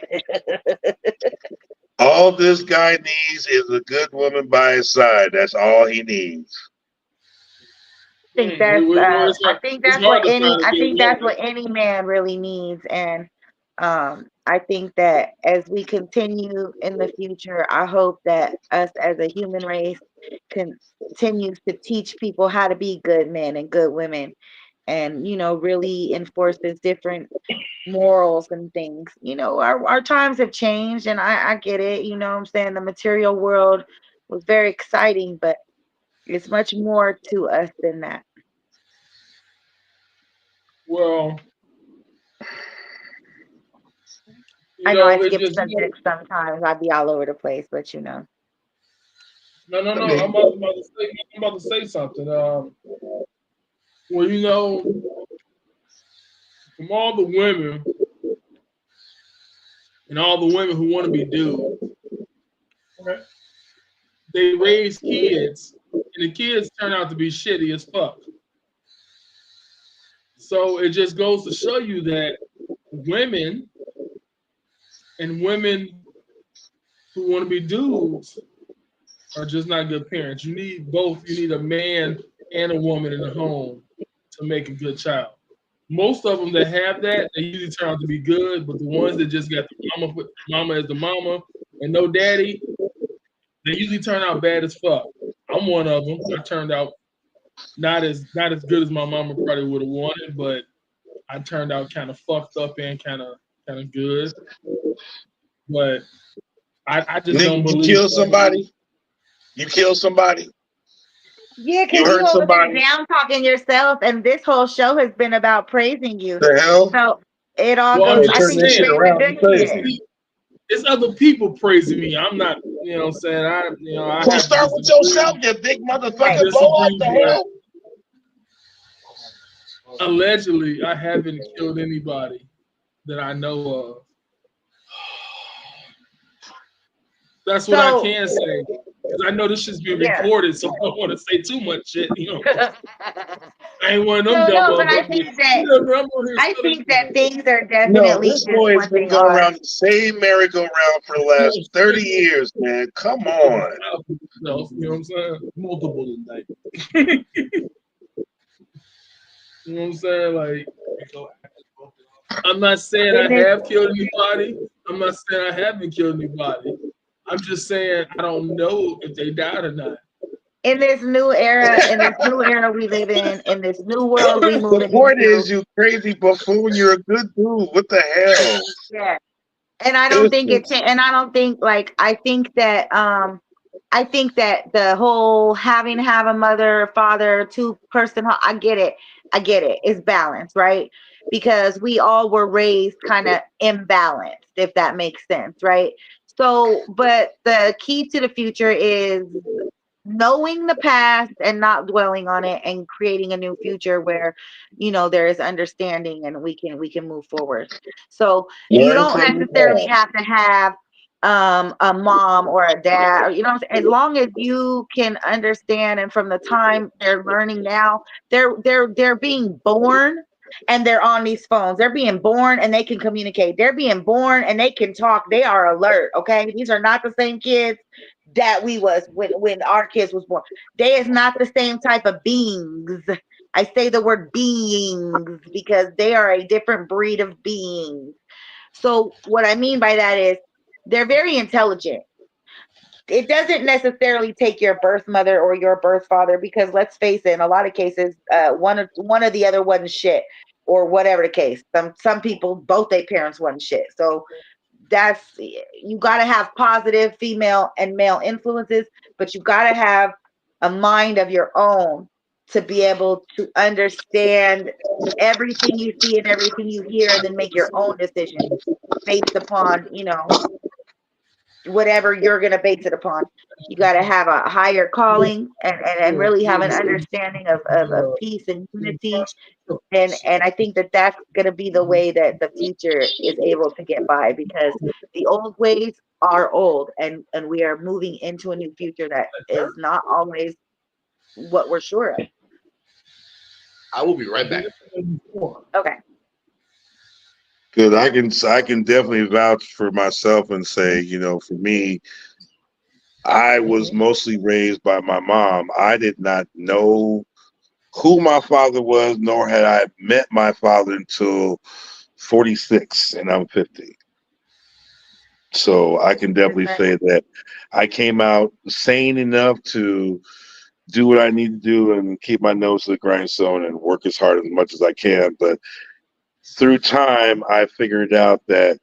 All this guy needs is a good woman by his side. That's all he needs. I think that's what any man really needs. And I think that as we continue in the future, I hope that us as a human race continues to teach people how to be good men and good women, and really enforces different morals and things. Our times have changed, and I get it. You know what I'm saying? The material world was very exciting, but it's much more to us than that. Well, I know I skip subjects sometimes. I'd be all over the place, but No. I'm about to say something. Well, from all the women and all the women who want to be dudes, they raise kids, and the kids turn out to be shitty as fuck. So it just goes to show you that women and women who want to be dudes are just not good parents. You need both. You need a man and a woman in the home to make a good child. Most of them that have that, they usually turn out to be good, but the ones that just got the mama as the mama and no daddy, They usually turn out bad as fuck. I'm one of them. I turned out not as good as my mama probably would have wanted, but I turned out kind of fucked up and kind of good. But I just don't Nigga, you believe kill somebody. You kill somebody. Yeah, You because you hurt over there somebody. down talking yourself, and this whole show has been about praising you. The hell? So it all Well, I'm goes. Hey, I just turn think this it's shit saying. very around. You ridiculous. crazy. It's other people praising me. I'm not, you know what I'm saying? I So have start with disagree. yourself, you big I motherfucker. Blow up disagree, the but hell. allegedly, I haven't killed anybody that I know of. That's what I So can say. Because I know this shit's being yeah. recorded, so I don't want to say too much shit. You know, I ain't one of them So dumb no, but I motherfuckers. think that You know, I'm on here I spilling think that things are No, definitely this just boy has what been they going are. around the same merry-go-round for the last 30 years, man. Come on. You know what I'm saying? Multiple tonight. You know what I'm saying? Like, I'm not saying I In this have killed anybody. I'm not saying I haven't killed anybody. I'm just saying I don't know if they died or not. in this new era we live in this new world we The moving point into. is, you crazy buffoon. You're a good dude. What the hell? Yeah. And I don't think Listen, it's and I don't think like I think that the whole having to have a mother, father, two-person I get it. I get it. It's balance, right? Because we all were raised kind of imbalanced, if that makes sense, right? So, but the key to the future is knowing the past and not dwelling on it and creating a new future where there is understanding and we can move forward. So you learn don't from your necessarily past. have to have a mom or a dad, or as long as you can understand, and from the time they're learning now, they're being born and they're on these phones. They're being born and they can communicate. They're being born and they can talk. They are alert. Okay, these are not the same kids that we was when our kids was born. They is not the same type of beings. I say the word beings because they are a different breed of beings. So what I mean by that is they're very intelligent. It doesn't necessarily take your birth mother or your birth father, because let's face it, in a lot of cases, one or the other wasn't shit, or whatever the case. Some people, both their parents wasn't shit. So you got to have positive female and male influences, but you got to have a mind of your own to be able to understand everything you see and everything you hear, and then make your own decisions based upon whatever you're going to base it upon. You got to have a higher calling and really have an understanding of peace and unity. And I think that that's going to be the way that the future is able to get by, because the old ways are old, and we are moving into a new future that is not always what we're sure of. I will be right back. Okay. Because I can definitely vouch for myself and say, for me, I was mostly raised by my mom. I did not know who my father was, nor had I met my father until 46, and I'm 50. So I can definitely say that I came out sane enough to do what I need to do and keep my nose to the grindstone and work as hard as much as I can. But through time, I figured out that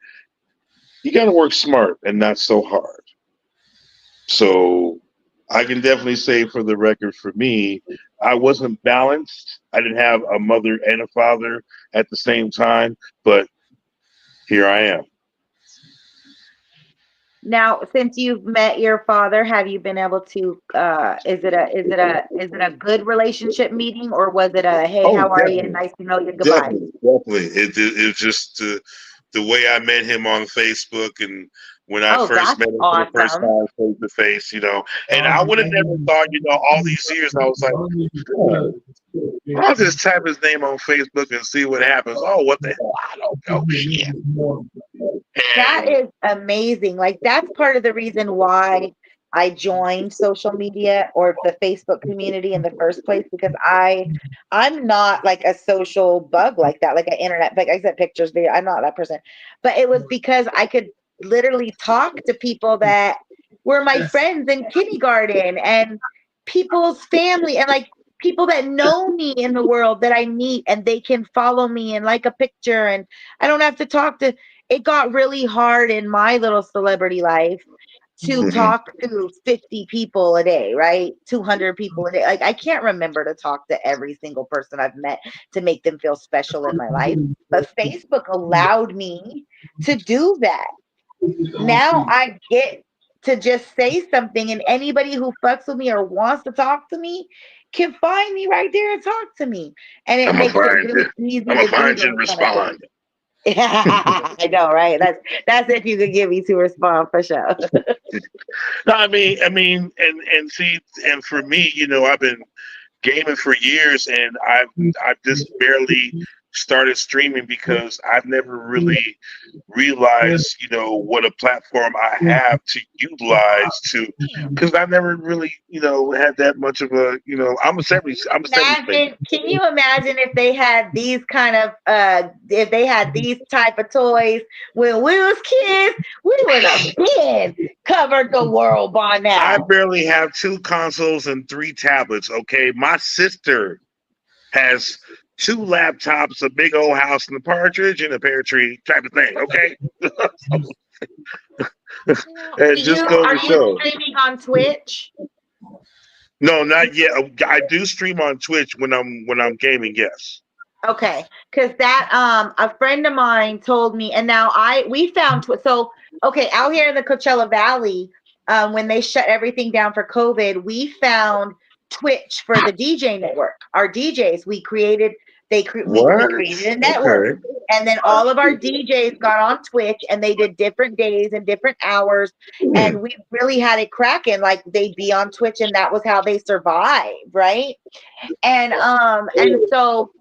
you got to work smart and not so hard. So I can definitely say, for the record, for me, I wasn't balanced. I didn't have a mother and a father at the same time, but here I am. Now, since you've met your father, have you been able to? Is it a good relationship meeting, or was it a hey, Oh, how are you? definitely. Nice to know you. Goodbye. Definitely. It just the way I met him on Facebook, and when I Oh, first that's met him for the first awesome. time face to face, and I would have never thought, all these years, I was like, I'll just type his name on Facebook and see what happens. Oh, what the hell? I don't know shit. That is amazing. Like, that's part of the reason why I joined social media or the Facebook community in the first place, because I'm not like a social bug like that, like an internet, like I said, pictures, video. I'm not that person. But it was because I could literally talk to people that were my Yes. friends in kindergarten and people's family and like people that know me in the world that I meet and they can follow me and like a picture and I don't have to talk to. It got really hard in my little celebrity life to Mhm. talk to 50 people a day, right? 200 people a day. Like I can't remember to talk to every single person I've met to make them feel special in my life. But Facebook allowed me to do that. Now I get to just say something and anybody who fucks with me or wants to talk to me can find me right there and talk to me. And it I'm gonna makes it find really you. easy I'm to gonna do find you those and kind of things. respond. I know, right? That's if you could get me to respond for sure. No, and see, and for me, I've been gaming for years, and I've just barely started streaming because I've never really realized, what a platform I have to utilize because I've never really, had that much of a, I'm a 70s baby. Can you imagine if they had these kind of if they had these type of toys when we was kids, we would have been covered the world by I now. barely have 2 consoles and 3 tablets. Okay, my sister has 2 laptops, a big old house, and a partridge and a pear tree type of thing. Okay, it Do just you goes are to you show. streaming on Twitch? No, not yet. I do stream on Twitch when I'm gaming. Yes. Okay, because that a friend of mine told me, and now we found so okay out here in the Coachella Valley, when they shut everything down for COVID, we found Twitch for the DJ network. Our DJs, we created we What? created a network, Okay. and then all of our DJs got on Twitch, and they did different days and different hours, and we really had it cracking. Like they'd be on Twitch, and that was how they survived, right? And so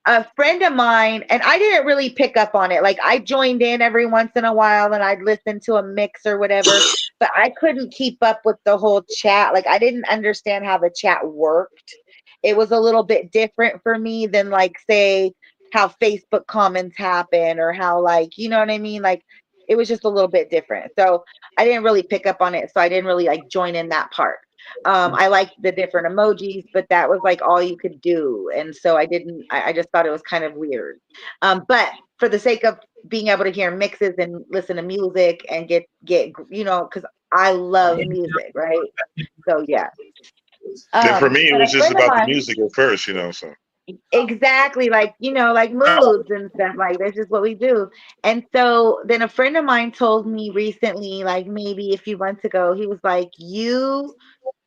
a friend of mine, and I didn't really pick up on it. Like I joined in every once in a while and I'd listen to a mix or whatever, but I couldn't keep up with the whole chat. Like I didn't understand how the chat worked. It was a little bit different for me than like say how Facebook comments happen or how like, you know what I mean? Like it was just a little bit different. So I didn't really pick up on it. So I didn't really like join in that part. I liked the different emojis, but that was like all you could do. And so I just thought it was kind of weird. But for the sake of being able to hear mixes and listen to music and get, because I love music, right? So yeah. And for me, it But was a just friend of about the mine, music at first, So exactly, like like moods and stuff, like that's just what we do. And so then a friend of mine told me recently, like maybe a few months ago, he was like, you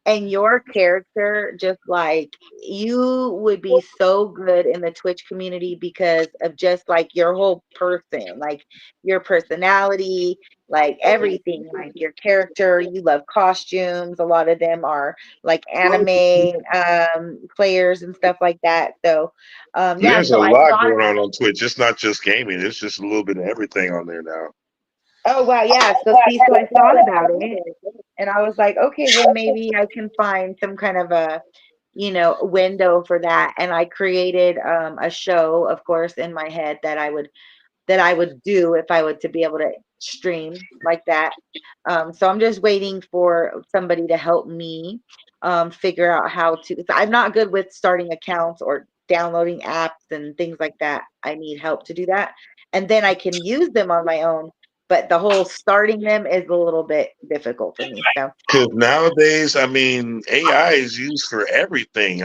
and your character, just like you would be so good in the Twitch community because of just like your whole person, like your personality, like everything, like your character. You love costumes. A lot of them are like anime players and stuff like that. So yeah, there's a so I lot thought, going on Twitch. It's not just gaming. It's just a little bit of everything on there now. oh wow, yeah. So see, so I thought about it and I was like, okay, well maybe I can find some kind of a window for that. And I created a show, of course, in my head that I would do if I would to be able to stream like that. So I'm just waiting for somebody to help me figure out how to. I'm not good with starting accounts or downloading apps and things like that. I need help to do that, and then I can use them on my own. But the whole starting them is a little bit difficult for me. So Because nowadays, AI is used for everything.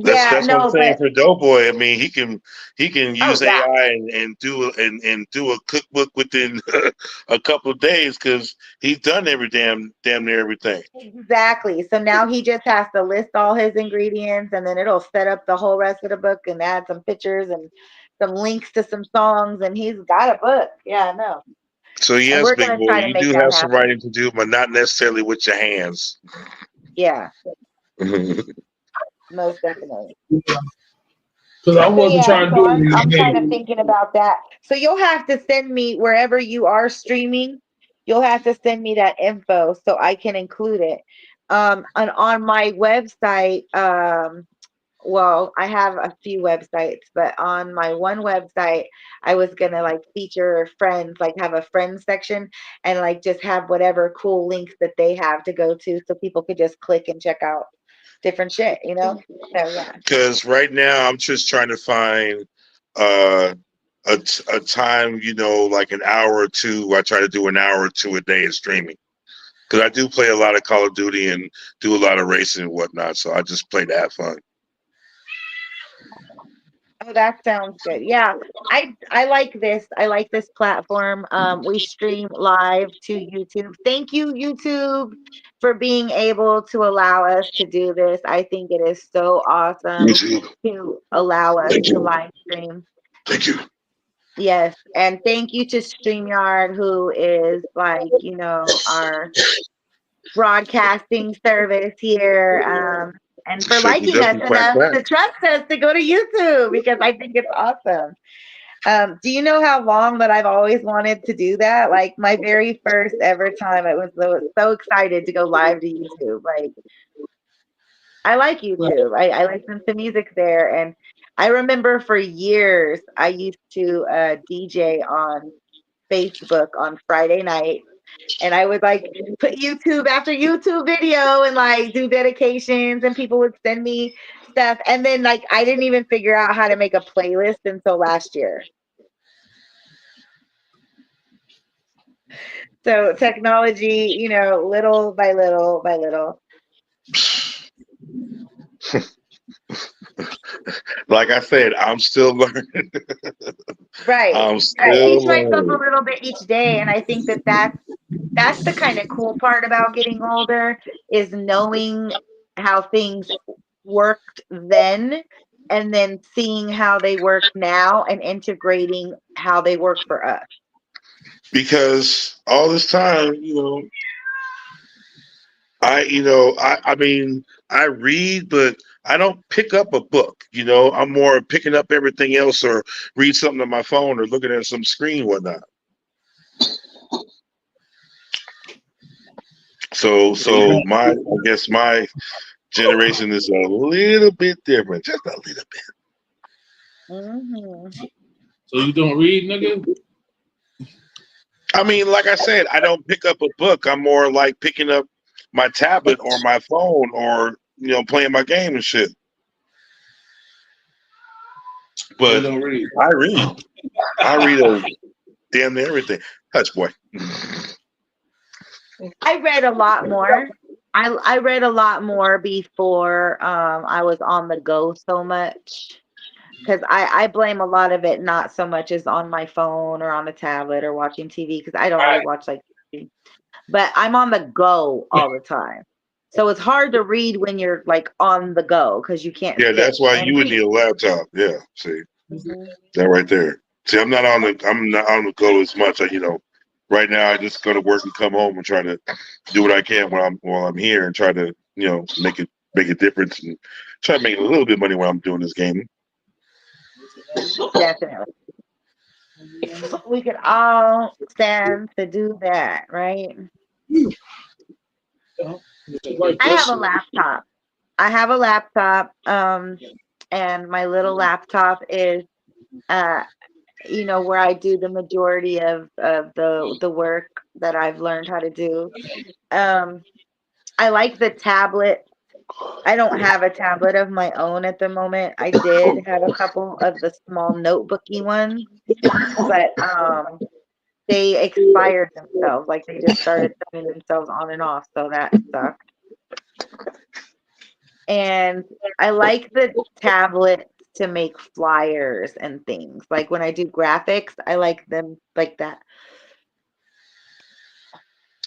That's yeah, that's what I'm no, saying but for Doughboy. He can oh use yeah. AI and do a cookbook within a couple of days because he's done every damn near everything. Exactly. So now he just has to list all his ingredients and then it'll set up the whole rest of the book and add some pictures and some links to some songs and he's got a book. Yeah, I know. So And yes, we're big gonna boy, try to you make do that have some happen. writing to do, but not necessarily with your hands. Yeah, Because most definitely. I So wasn't yeah, trying to so do I'm it I'm kind of again. thinking about that. So you'll have to send me wherever you are streaming, you'll have to send me that info so I can include it. And on my website, well, I have a few websites, but on my one website, I was gonna like feature friends, like have a friends section and like just have whatever cool links that they have to go to so people could just click and check out different shit, you know? So yeah. Because right now I'm just trying to find uh, a time, like an hour or two. I try to do an hour or two a day of streaming. Because I do play a lot of Call of Duty and do a lot of racing and whatnot. So I just play to have fun. Oh, that sounds good. Yeah, I like this. I like this platform. We stream live to YouTube. Thank you, YouTube, for being able to allow us to do this. I think it is so awesome YouTube. to allow us Thank to you. live stream. Thank you. Yes, and thank you to StreamYard, who is like, our broadcasting service here. And for Shaky liking us ducky, quack enough quack. to trust us to go to YouTube because I think it's awesome. Do you know how long that I've always wanted to do that? Like my very first ever time, I was so excited to go live to YouTube. Like I like YouTube. I listen to music there, and I remember for years I used to DJ on Facebook on Friday night, and I would like put YouTube after YouTube video and like do dedications, and people would send me stuff, and then like I didn't even figure out how to make a playlist until last year. So technology, little by little by little. Like I said, I'm still learning. Right. I'm I still teach myself a learning. little bit each day, and I think that that's the kind of cool part about getting older is knowing how things worked then and then seeing how they work now and integrating how they work for us. Because all this time, I mean, I read, but I don't pick up a book. I'm more picking up everything else or read something on my phone or looking at some screen, whatnot. So I guess my generation is a little bit different, just a little bit. Mm-hmm. So you don't read, nigga? I mean, like I said, I don't pick up a book. I'm more like picking up my tablet or my phone or playing my game and shit. But don't read. I read. I read damn near everything. Hush, boy. I read a lot more. I read a lot more before I was on the go so much. Because I blame a lot of it not so much as on my phone or on a tablet or watching TV because I don't really watch like TV. But I'm on the go all the time. So it's hard to read when you're like on the go because you can't Yeah, sit that's why and you would read. need a laptop. Yeah, see Mhm. that right there. See, I'm not on the go as much. Right now I just go to work and come home and try to do what I can while I'm here and try to make a difference and try to make a little bit of money while I'm doing this game. Definitely. We could all stand to do that, right? Like I that have a shit. laptop. I have a laptop, and my little laptop is, where I do the majority of the work that I've learned how to do. I like the tablet. I don't have a tablet of my own at the moment. I did have a couple of the small notebooky ones, but they expired themselves. Like they just started turning themselves on and off, so that sucked. And I like the tablet to make flyers and things. Like when I do graphics, I like them like that.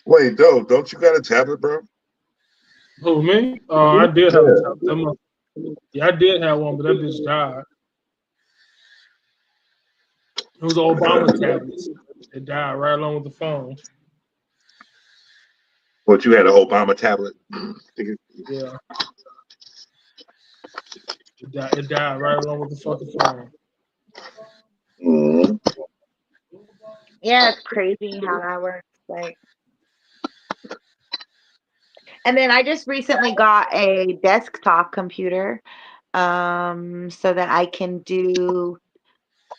Wait, don't you got a tablet, bro? Who, me? I did have a tablet. Yeah, I did have one, but that bitch died. It was an Obama tablet. It died right along with the phone. But you had an Obama tablet. Yeah. It died right along with the fucking phone. Mm-hmm. Yeah, it's crazy how that works. Like, and then I just recently got a desktop computer. so that I can do.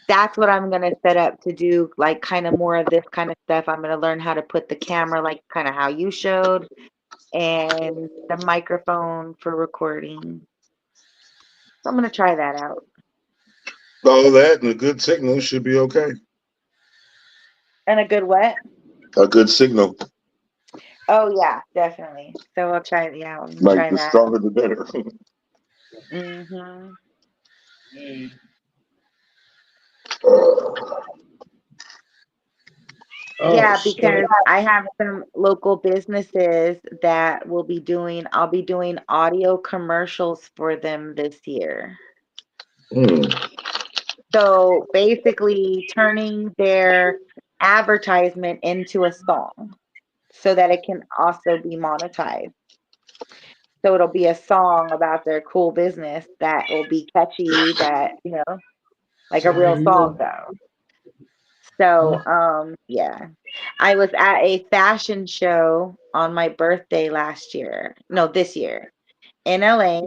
That's what I'm gonna set up to do, like kind of more of this kind of stuff. I'm gonna learn how to put the camera, like kind of how you showed, and the microphone for recording. So I'm gonna try that out. All that and a good signal should be okay. And a good what? A good signal. Oh yeah, definitely. So we'll try. Yeah, we'll Like try the that. stronger the better. Mm-hmm. Yeah, shit. because I have some local businesses that will be doing. I'll be doing audio commercials for them this year. Hmm. So basically, turning their advertisement into a song so that it can also be monetized. So it'll be a song about their cool business that will be catchy, that, like a real song though. So, yeah. I was at a fashion show on my birthday last year. No, this year in LA.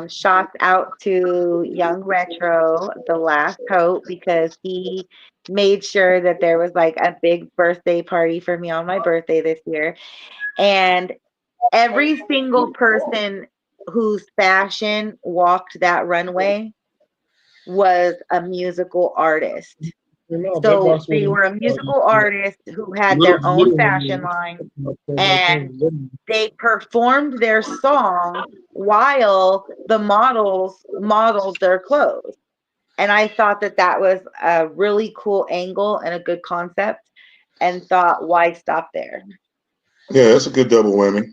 Shouts out to Young Retro, the last hope, because he made sure that there was like a big birthday party for me on my birthday this year. And every single person whose fashion walked that runway was a musical artist. So they were a musical artist who had their own fashion line, and they performed their song while the models modeled their clothes. And I thought that that was a really cool angle and a good concept, and thought, why stop there? Yeah, that's a good double whammy.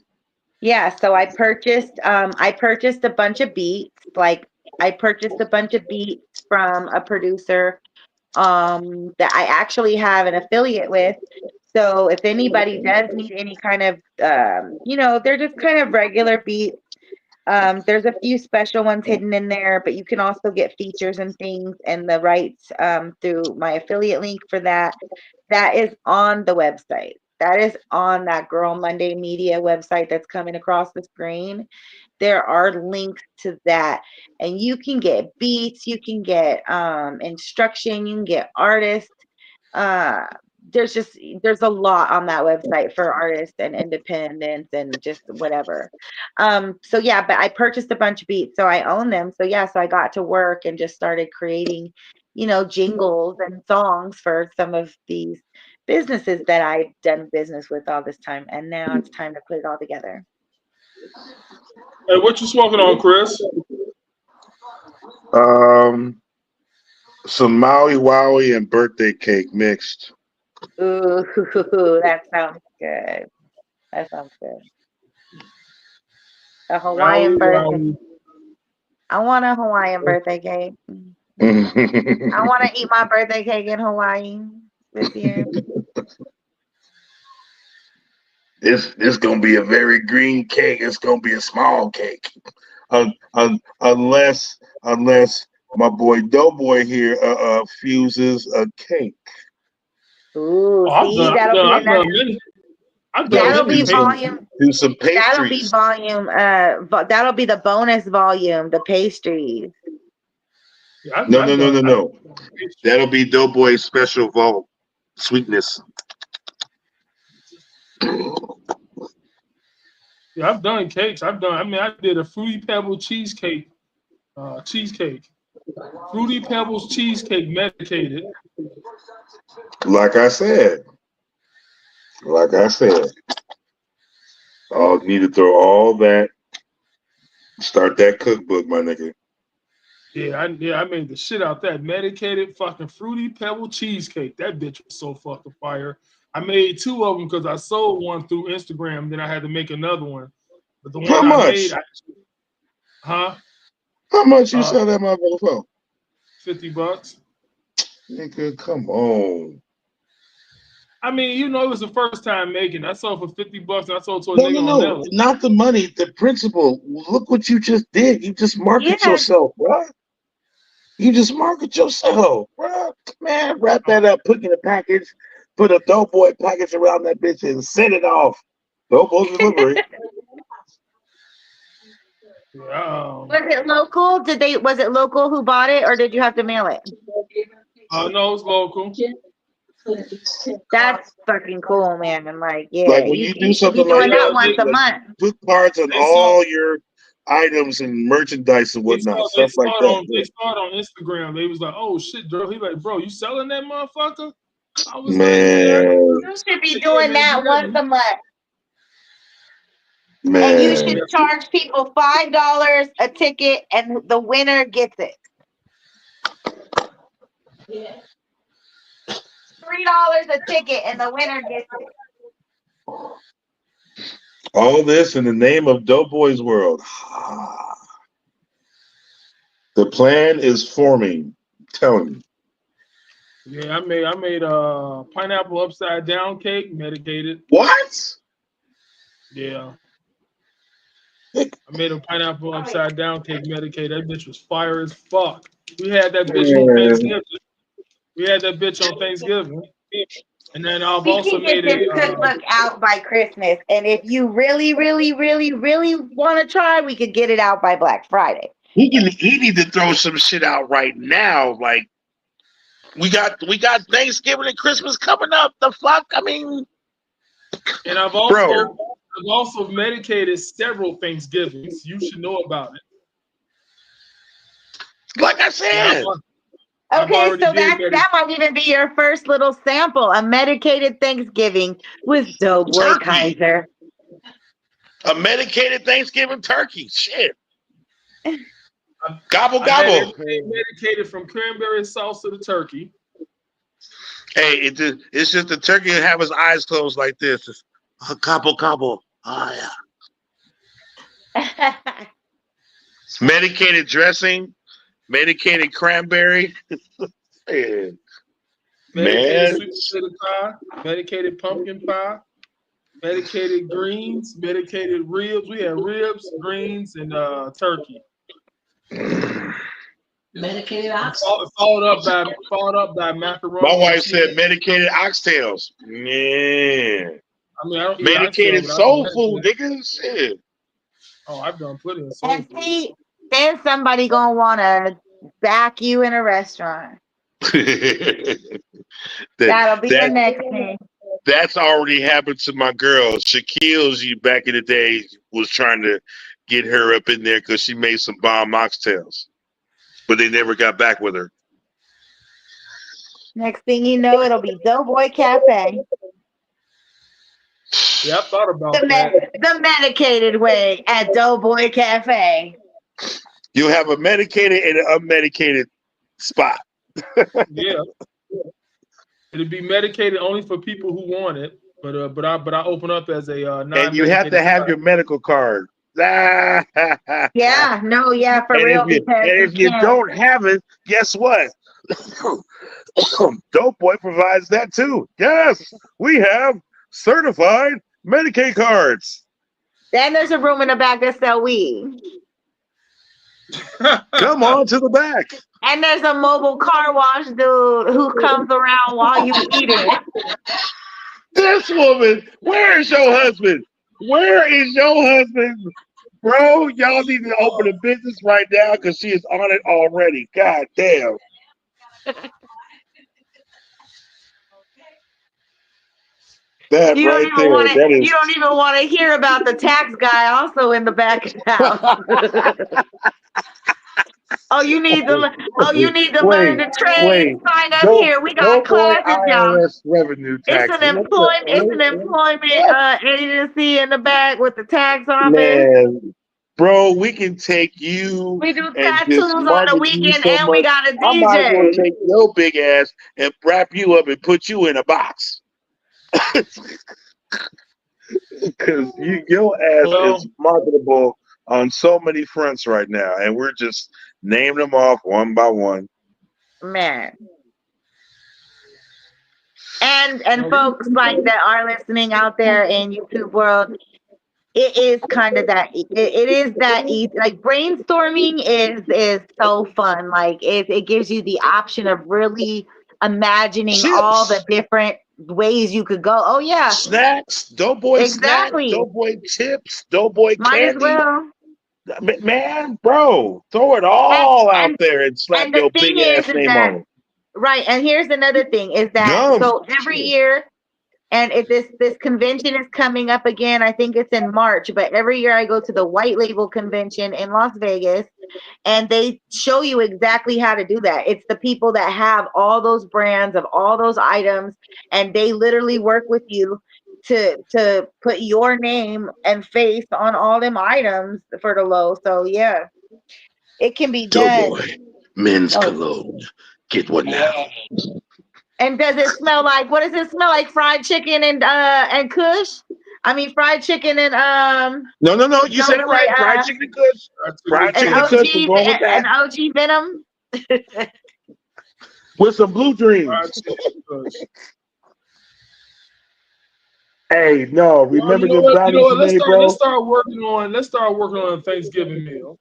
Yeah, so I purchased a bunch of beats. Like I purchased a bunch of beats from a producer that I actually have an affiliate with. So if anybody does need any kind of they're just kind of regular beats. There's a few special ones hidden in there, but you can also get features and things and the rights through my affiliate link for that. That is on the website. That is on that Girl Monday Media website that's coming across the screen. There are links to that, and you can get beats, you can get instruction, you can get artists. Uh, there's a lot on that website for artists and independents and just whatever. So yeah, but I purchased a bunch of beats, so I own them. So yeah, so I got to work and just started creating, jingles and songs for some of these businesses that I've done business with all this time, and now it's time to put it all together. Hey, what you smoking on, Chris? Some Maui Wowie and birthday cake mixed. Ooh, that sounds good. That sounds good. A Hawaiian birthday. I want a Hawaiian birthday cake. I want to eat my birthday cake in Hawaii this year. It's gonna be a very green cake. It's gonna be a small cake, unless my boy Doughboy here fuses a cake. Ooh, see, that'll be volume. Do some pastries. That'll be volume. That'll be the bonus volume, the pastries. No. That'll be Doughboy's special vault sweetness. Yeah, I've done cakes. I did a Fruity Pebble cheesecake. Fruity Pebbles cheesecake medicated. Like I said. Oh, need to throw all that. Start that cookbook, my nigga. Yeah, I made the shit out that medicated fucking Fruity Pebble cheesecake. That bitch was so fucking fire. I made 2 of them because I sold one through Instagram. Then I had to make another one. But the one How much? I made, How much you sell that motherfucker for? $50. Nigga, come on. I mean, it was the first time making. I sold for $50, and I sold to a nigga on Nelly. Not the money, the principle. Look what you just did. You just market yourself, bro. You just market yourself, bro. Man, wrap that up, put in a package, put a Doughboy package around that bitch, and send it off. Doughboy delivery. Yeah. Was it local? Was it local who bought it, or did you have to mail it? No, it's local. That's fucking cool, man. And like, yeah, Like when you do should be something doing like that that, once a like, month. put cards on They all your items and merchandise and They saw, whatnot, they stuff like saw it that. on they saw it on Instagram. They was like, "Oh shit, bro!" He like, "Bro, you selling that motherfucker?" I was like, "Yeah." Man, You should be doing that once a month. man. And you should charge people $5 a ticket, and the winner gets it. $3 a ticket, and the winner gets it. All this in the name of Doughboy's World. The plan is forming. I'm telling you. Yeah, I made a pineapple upside down cake, medicated. What? Yeah. I made a pineapple upside down cake, medicated. That bitch was fire as fuck. We had that bitch on Thanksgiving. And then I've We also can get made this it. cookbook out by Christmas, and if you really, really, really, really want to try, we could get it out by Black Friday. He need to throw some shit out right now. Like we got Thanksgiving and Christmas coming up. The fuck? I mean, And I've also medicated several Thanksgivings. You should know about it. like I said. Okay, so that might even be your first little sample, a medicated Thanksgiving with Doughboy Turkey. Kaiser. A medicated Thanksgiving turkey. Shit. Gobble I had gobble. everything medicated from cranberry sauce to the turkey. Hey, it's just the turkey that have his eyes closed like this. It's, gobble gobble. Oh yeah. Medicated dressing, medicated cranberry. Man. Medicated sweet potato pie, medicated pumpkin pie, medicated greens, medicated ribs. We had ribs, greens, and turkey. Medicated ox. Followed up by macaroni. My wife said medicated oxtails. Yeah. I mean, I don't eat Medicated oxtail, but soul I food, nigga. Shit. Oh, I've done plenty of soul And food. see, then somebody gonna want to back you in a restaurant. That'll be the next thing. That's already happened to my girl. Shaquille's back in the day was trying to get her up in there because she made some bomb oxtails. But they never got back with her. Next thing you know, it'll be Doughboy Cafe. Yeah, I thought about that. The medicated way at Doughboy Cafe. You'll have a medicated and an unmedicated spot. Yeah. It'd be medicated only for people who want it, but I open up as a non. And you have to have your medical card. Yeah, no, yeah, for and real. if you don't have it, guess what? Doughboy provides that too. Yes, we have certified Medicaid cards. Then there's a room in the back that sell weed. Come on to the back. And there's a mobile car wash dude who comes around while you eat it. This woman, where is your husband? Where is your husband? Bro, y'all need to open a business right now because she is on it already. God damn. That You right don't there. That is. you don't even want to hear about the tax guy also in the back of the house. Oh, you need to learn the trade. Sign up here. We got classes, y'all. IRS revenue tax. It's an employment agency in the back with the tax office. Man, bro, we can take you. We do and tattoos just on market the you weekend, so and we much. got a I might as well DJ. take your big ass and wrap you up and put you in a box. Because your ass is marketable on so many fronts right now, and we're just naming them off one by one. Man. And folks like that are listening out there in YouTube world, it is kind of that. It is that easy. Like brainstorming is so fun. Like it gives you the option of really imagining all the different ways you could go. Oh yeah, snacks, Doughboy exactly. Snacks, Doughboy chips, Doughboy Might candy. as well. Man, bro, throw it all out and there and slap and the your thing big ass is name that on it. right. And here's another thing is that Gum. so every year. And this convention is coming up again. I think it's in March, but every year I go to the White Label Convention in Las Vegas, and they show you exactly how to do that. It's the people that have all those brands of all those items, and they literally work with you to put your name and face on all them items for the low. So yeah, it can be done. Doughboy, men's Oh, cologne. Get one now. and does it smell like? What does it smell like? Fried chicken and Kush? I mean, fried chicken and No. You said it right. Fried chicken and Kush. Fried an chicken and OG Kush. We're going with an that. OG Venom. With some blue dreams. Hey, no. Remember the brownies you made, bro? Let's start working on a Thanksgiving meal.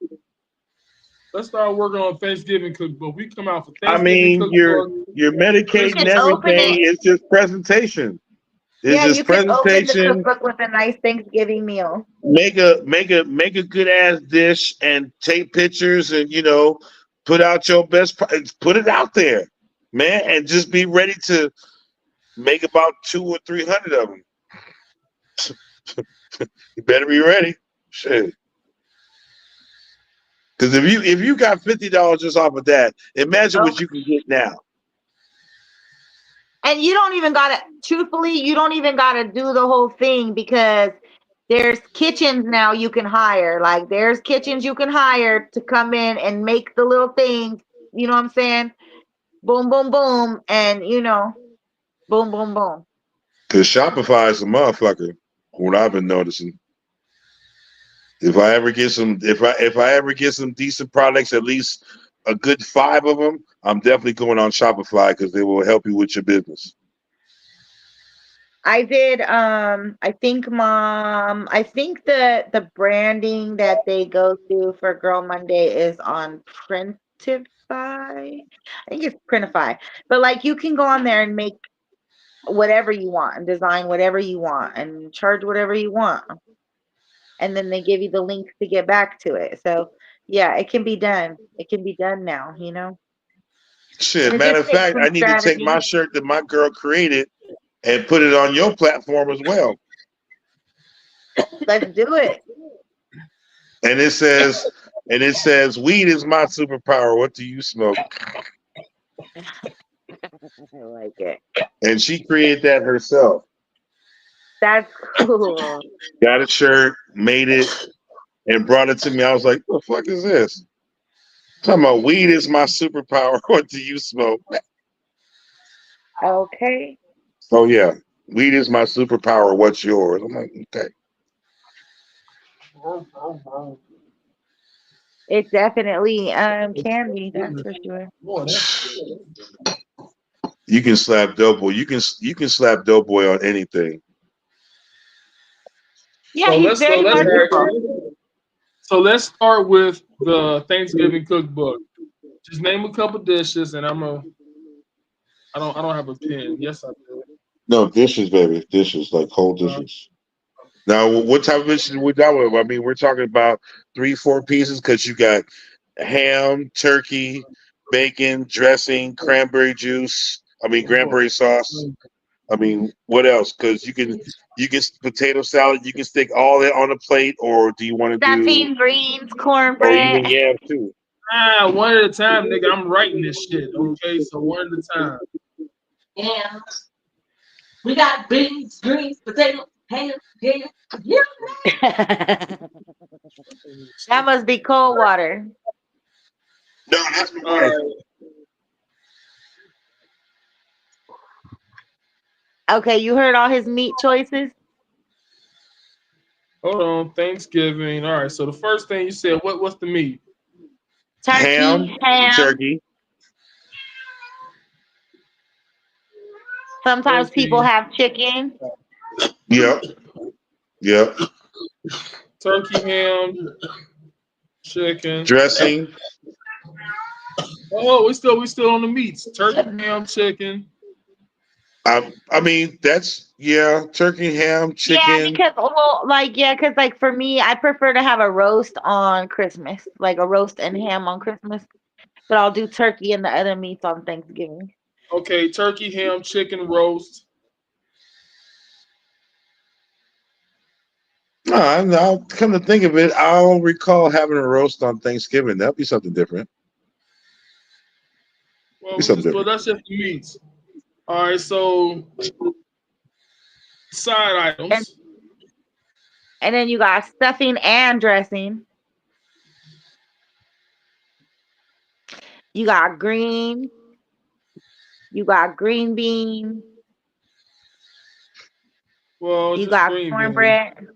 Let's start working on Thanksgiving cookbook. We come out for I Thanksgiving mean, cookbook. you're medicating can open everything. it. It's just presentation. It's Yeah, just you can open the presentation. cookbook with a nice Thanksgiving meal. Make a good ass dish and take pictures and put out your best. Put it out there, man, and just be ready to make about 200 or 300 of them. You better be ready. Shit. Because if you got $50 just off of that, imagine what you can get now. And you don't even gotta, truthfully, you don't even gotta do the whole thing because there's kitchens now you can hire. Like there's kitchens you can hire to come in and make the little things. You know what I'm saying? Boom, boom, boom, and boom, boom, boom. Because Shopify is a motherfucker. What I've been noticing. If I ever get some decent products, at least a good 5 of them, I'm definitely going on Shopify because they will help you with your business. I did I think the branding that they go through for Girl Monday is on Printify. I think it's Printify. But like you can go on there and make whatever you want and design whatever you want and charge whatever you want. And then they give you the link to get back to it. So yeah, it can be done. It can be done now, Shit, matter of fact, I need to take my shirt that my girl created and put it on your platform as well. Let's do it. And it says, weed is my superpower. What do you smoke? I like it. And she created that herself. That's cool. Got a shirt, made it, and brought it to me. I was like, what the fuck is this? Talking about weed is my superpower. What do you smoke? Okay. Oh yeah. Weed is my superpower. What's yours? I'm like, okay. It definitely can be, that's for sure. You can slap Doughboy. You can slap Doughboy on anything. Yeah, he's very versatile. So let's start with the Thanksgiving cookbook. Just name a couple dishes, and I don't have a pen. Yes, I do. No, dishes, baby. Dishes, like whole dishes. Now, what type of dishes we done with? I mean, we're talking about 3-4 pieces because you got ham, turkey, bacon, dressing, cranberry sauce. I mean, what else? Because you can potato salad. You can stick all that on a plate, or do you want to do greens, cornbread, or even yam too? One at a time, nigga. I'm writing this shit. Okay, so one at a time. Yeah, we got beans, greens, potatoes, ham, yeah. That must be cold water. No, that's my Okay, you heard all his meat choices? Hold on, Thanksgiving. All right, so the first thing you said, what's the meat? Turkey, ham. Turkey. Sometimes people have chicken. Yep. Turkey, ham, chicken, dressing. Oh, we still on the meats. Turkey, ham, chicken. I mean, that's turkey, ham, Yeah, chicken. because like for me, I prefer to have a roast on Christmas, like a roast and ham on Christmas. But I'll do turkey and the other meats on Thanksgiving. Okay, turkey, ham, chicken, roast. No, I'll come to think of it, I don't recall having a roast on Thanksgiving. That'd be something different. Well, Be something different. that's just the meats. All right, so side items. And then you got stuffing and dressing. You got green. You got green beans. Well, You just got green beans. cornbread.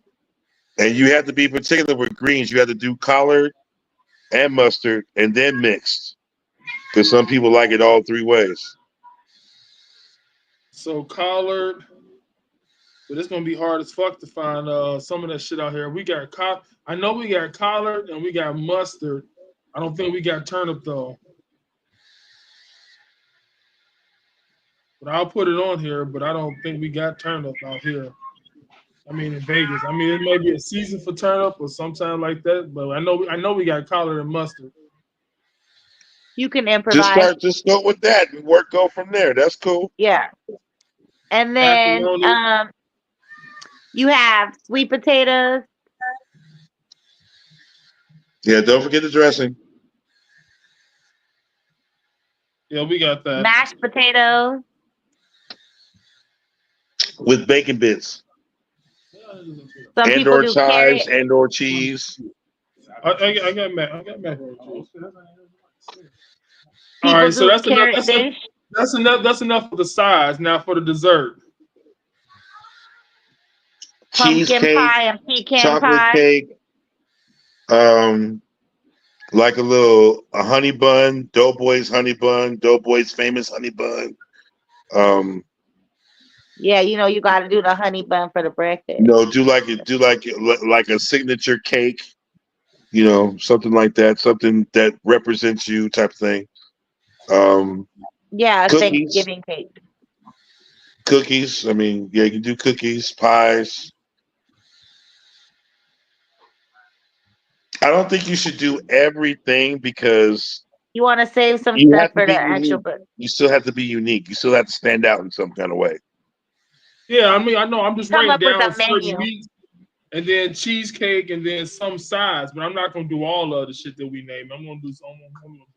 And you have to be particular with greens. You have to do collard and mustard and then mixed. Because some people like it all three ways. So collard, but it's gonna be hard as fuck to find some of that shit out here. We got I know we got collard and we got mustard. I don't think we got turnip though. But I'll put it on here, but I don't think we got turnip out here. I mean, in Vegas. I mean, it may be a season for turnip or sometime like that, but I know we got collard and mustard. You can improvise. Just go with that and go from there. That's cool. Yeah. And then Macaroni. You have sweet potatoes. Yeah, don't forget the dressing. Yeah, we got that. Mashed potatoes. With bacon bits. Some people And/or do chives carrot. and/or cheese. I got macaroni cheese. People All right, so do that's enough. carrot dish. That's enough for the sides. Now for the dessert. Pumpkin Cheesecake, pie and pecan chocolate pie. cake, like a honey bun, Doughboy's honey bun, Doughboy's famous honey bun. Yeah, you got to do the honey bun for the breakfast. Do like a signature cake, something like that, something that represents you, type of thing. Yeah, cookies. Thanksgiving cake. Cookies. I mean, yeah, you can do cookies, pies. I don't think you should do everything because You want to save some you stuff have to for be the actual unique. book. You still have to be unique. You still have to stand out in some kind of way. Yeah, I mean, I know. I'm just Come writing up with down a certain menu. meats, and then cheesecake, and then some sides. But I'm not gonna do all of the shit that we name. I'm gonna do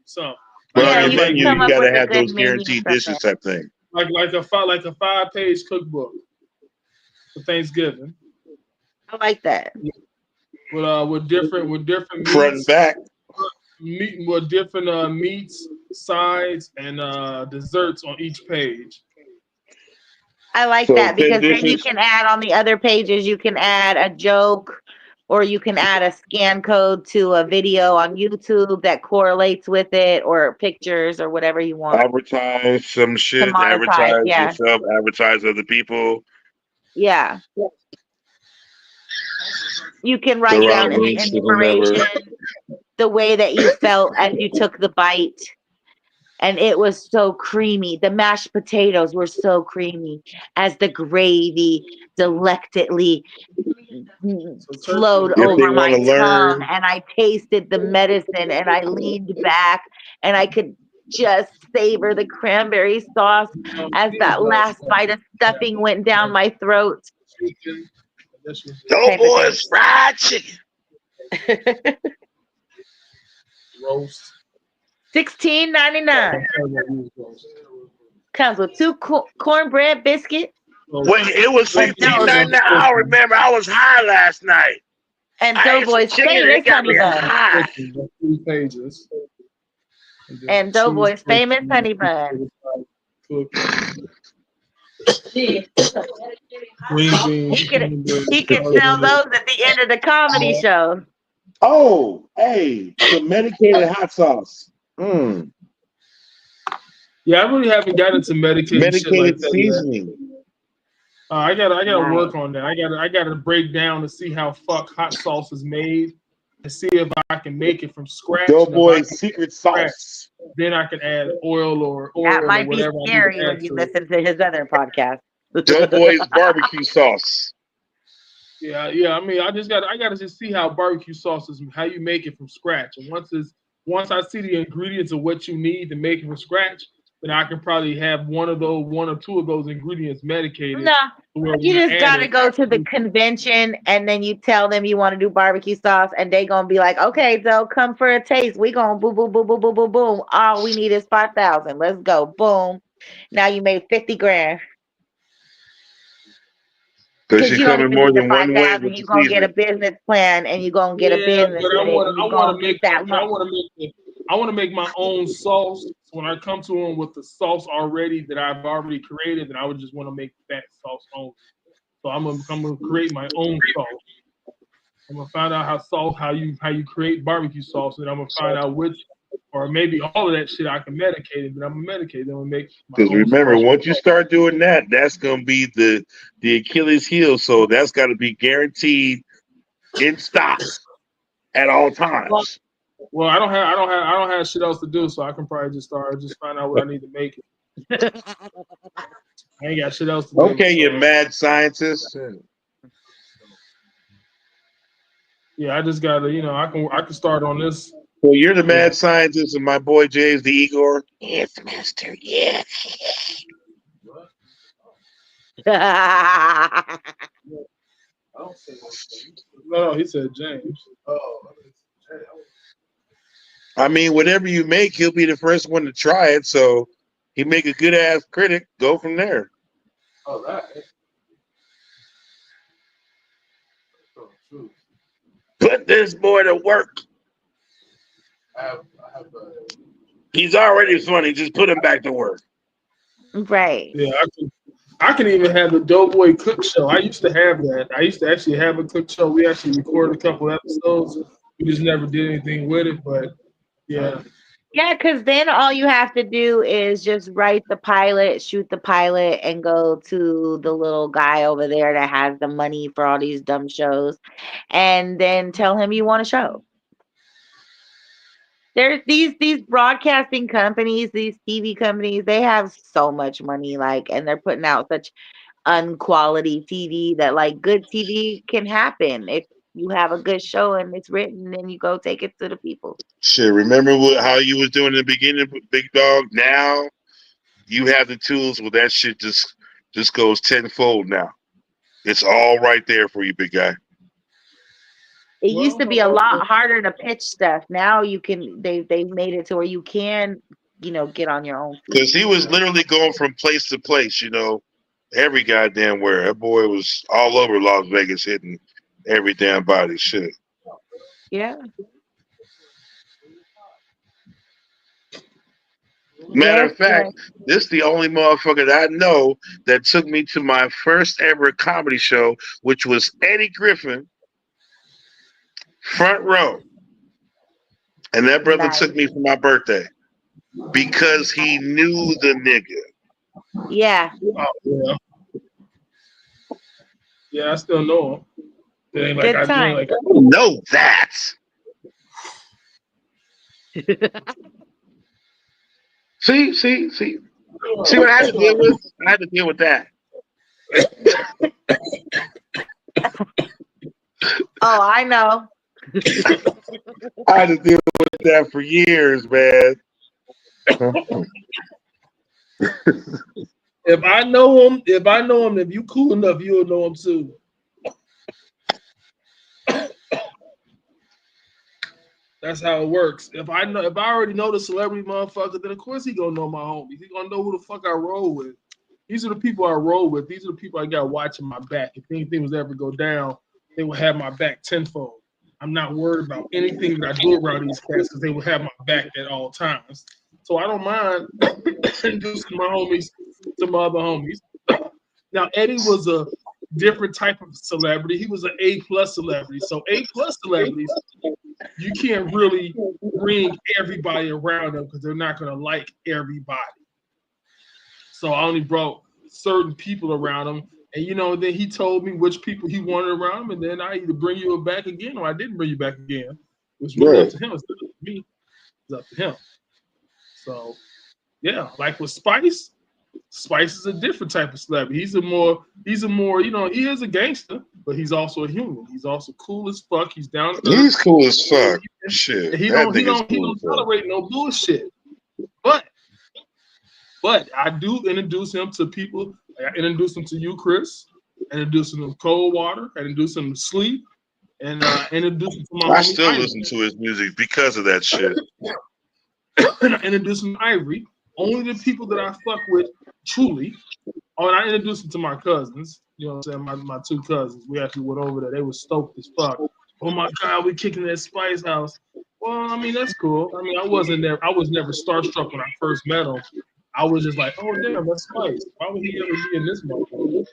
some. But Yeah, on you your can menu, come you up got with to a have good those menu guaranteed from dishes type thing. like a 5-page cookbook for Thanksgiving I like that. with different Front and meats, back. with different meats, sides, and desserts on each page. I like So that 10 because then you dishes. can add on the other pages, you can add a joke or you can add a scan code to a video on YouTube that correlates with it or pictures or whatever you want. Advertise some shit. To monetize, Advertise yeah. yourself. Advertise other people. Yeah. You can write down in the links to whomever. inspiration the way that you felt as you took the bite. And it was so creamy. The mashed potatoes were so creamy as the gravy delectably flowed If they over my wanna tongue. learn- And I tasted the medicine and I leaned back and I could just savor the cranberry sauce as that last bite of stuffing went down my throat. Doughboy's fried chicken. Roast. $16.99. Comes with 2 cornbread biscuits Wait, it was $15.99. I remember I was high last night. and I ate some Doughboy's chicken and famous it got honey me bun. high. 3 pages. And Doughboy's famous honey bun. He could sell those at the end of the comedy show. Oh, hey, some medicated hot sauce. Yeah, I really haven't gotten into medicated shit like Medicated that yet. seasoning. I gotta Nice. work on that. I gotta break down to see how hot sauce is made. and see if I can make it from scratch. And if I Doughboy's can secret scratch, sauce. then I can add oil or That might be whatever I need scary to add when you to it. listen to his other podcast. Doughboy's barbecue sauce. Yeah. I mean, I gotta just see how barbecue sauce is, how you make it from scratch. And once I see the ingredients of what you need to make it from scratch, then I can probably have one or two of those ingredients medicated. No, where you when I just add gotta it, go to the convention and then you tell them you want to do barbecue sauce and they gonna be like, okay, Joe, come for a taste. We gonna boom, boom, boom, boom, boom, boom, boom. All we need is 5,000. Let's go. Boom. Now you made 50 grand. Because Because you you don't come in even more need the than one way 5,000. with You're the gonna get a seasoning. business plan and you're gonna get a yeah, business but with it and I you're want gonna to get make that I money. want to make my own sauce. So when I come to them with the sauce already that I've already created, then I would just want to make that sauce only. So I'm gonna create my own sauce. I'm gonna find out how you create barbecue sauce, and I'm gonna find out which, or maybe all of that shit I can medicate it, but I'm gonna medicate it and make my Because own remember, special once you sauce. start doing that, that's gonna be the Achilles heel. So that's got to be guaranteed in stock at all times. Well, I don't have shit else to do, so I can probably just find out what I need to make it. I ain't got shit else to do. Okay, you so. mad scientist. Yeah, I just gotta, I can start on this. So you're the mad scientist, and my boy Jay is the Igor. Yes, master. Yes. I don't say anything. No, he said James. Oh, I mean, whatever you make, he'll be the first one to try it. So he make a good ass critic. Go from there. all right. Oh, true. Put this boy to work. I have He's already funny. Just put him back to work. Right. Yeah, I can even have the Doughboy Cook Show. I used to have that. I used to actually have a cook show. We actually recorded a couple episodes. We just never did anything with it, but yeah. Yeah, because then all you have to do is just write the pilot, shoot the pilot, and go to the little guy over there that has the money for all these dumb shows, and then tell him you want a show. There's these broadcasting companies, these TV companies, they have so much money, and they're putting out such unquality TV that good TV can happen if you have a good show and it's written, then you go take it to the people. Shit, remember how you was doing in the beginning, Big Dog? Now you have the tools where that shit just goes tenfold now. It's all right there for you, big guy. It used to be a lot harder to pitch stuff. Now you can they've made it to where you can, get on your own feet. Because he was literally going from place to place, every goddamn where. That boy was all over Las Vegas hitting every damn body. Shit. Yeah. Matter of fact, this is the only motherfucker that I know that took me to my first ever comedy show, which was Eddie Griffin, front row. And that brother took me for my birthday because he knew the nigga. Yeah. Oh, yeah. Yeah, I still know him. It ain't like Good time. I know that. See what I had to deal with? I had to deal with that. Oh, I know. I had to deal with that for years, man. If I know him, if you cool enough, you'll know him too. That's how it works. If I already know the celebrity motherfucker, then of course he gonna know my homies. He gonna know who the fuck I roll with. These are the people I roll with. These are the people I got watching my back. If anything was ever go down, they will have my back tenfold. I'm not worried about anything that I do around these cats because they will have my back at all times. So I don't mind introducing my homies to my other homies. Now Eddie was a different type of celebrity. He was an A+ celebrity. So A+ celebrities, you can't really bring everybody around them because they're not going to like everybody. So I only brought certain people around him. And, then he told me which people he wanted around him. And then I either bring you back again or I didn't bring you back again. It's really Right. up to him. It's not up to me. It's up to him. So yeah, like with Spice, Spice is a different type of celebrity. He's a more, you know, he is a gangster, but he's also a human. He's also cool as fuck. He's down to earth. He's cool as fuck. Shit, He that don't nigga's cool as fuck. tolerate no bullshit. But I do introduce him to people. I introduce him to you, Chris. I introduce him to Cold Water. I introduce him to Sleep. And introduce him to my I homie still Ivory. listen to his music because of that shit. And I introduce him to Ivory. Only the people that I fuck with truly. Oh, and I introduced him to my cousins. You know what I'm saying? My two cousins. We actually went over there. They were stoked as fuck. Oh my God, we kicking that Spice house. Well, I mean, that's cool. I mean, I was never starstruck when I first met him. I was just like, oh damn, that's Spice. Why would he ever be in this motherfucker?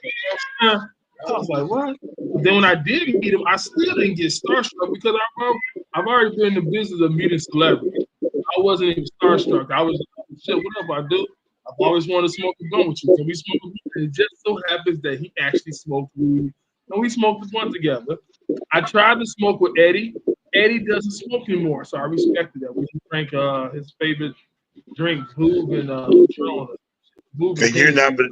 I was like, what? But then when I did meet him, I still didn't get starstruck because I've already been in the business of meeting celebrities. I wasn't even starstruck. I was like, shit, whatever I do. I've always wanted to smoke a gun with you. Can we smoke a blunt? And it just so happens that he actually smoked weed. And we smoked the blunt together. I tried to smoke with Eddie. Eddie doesn't smoke anymore, so I respected that. We drank his favorite drink, Boog and Patron. And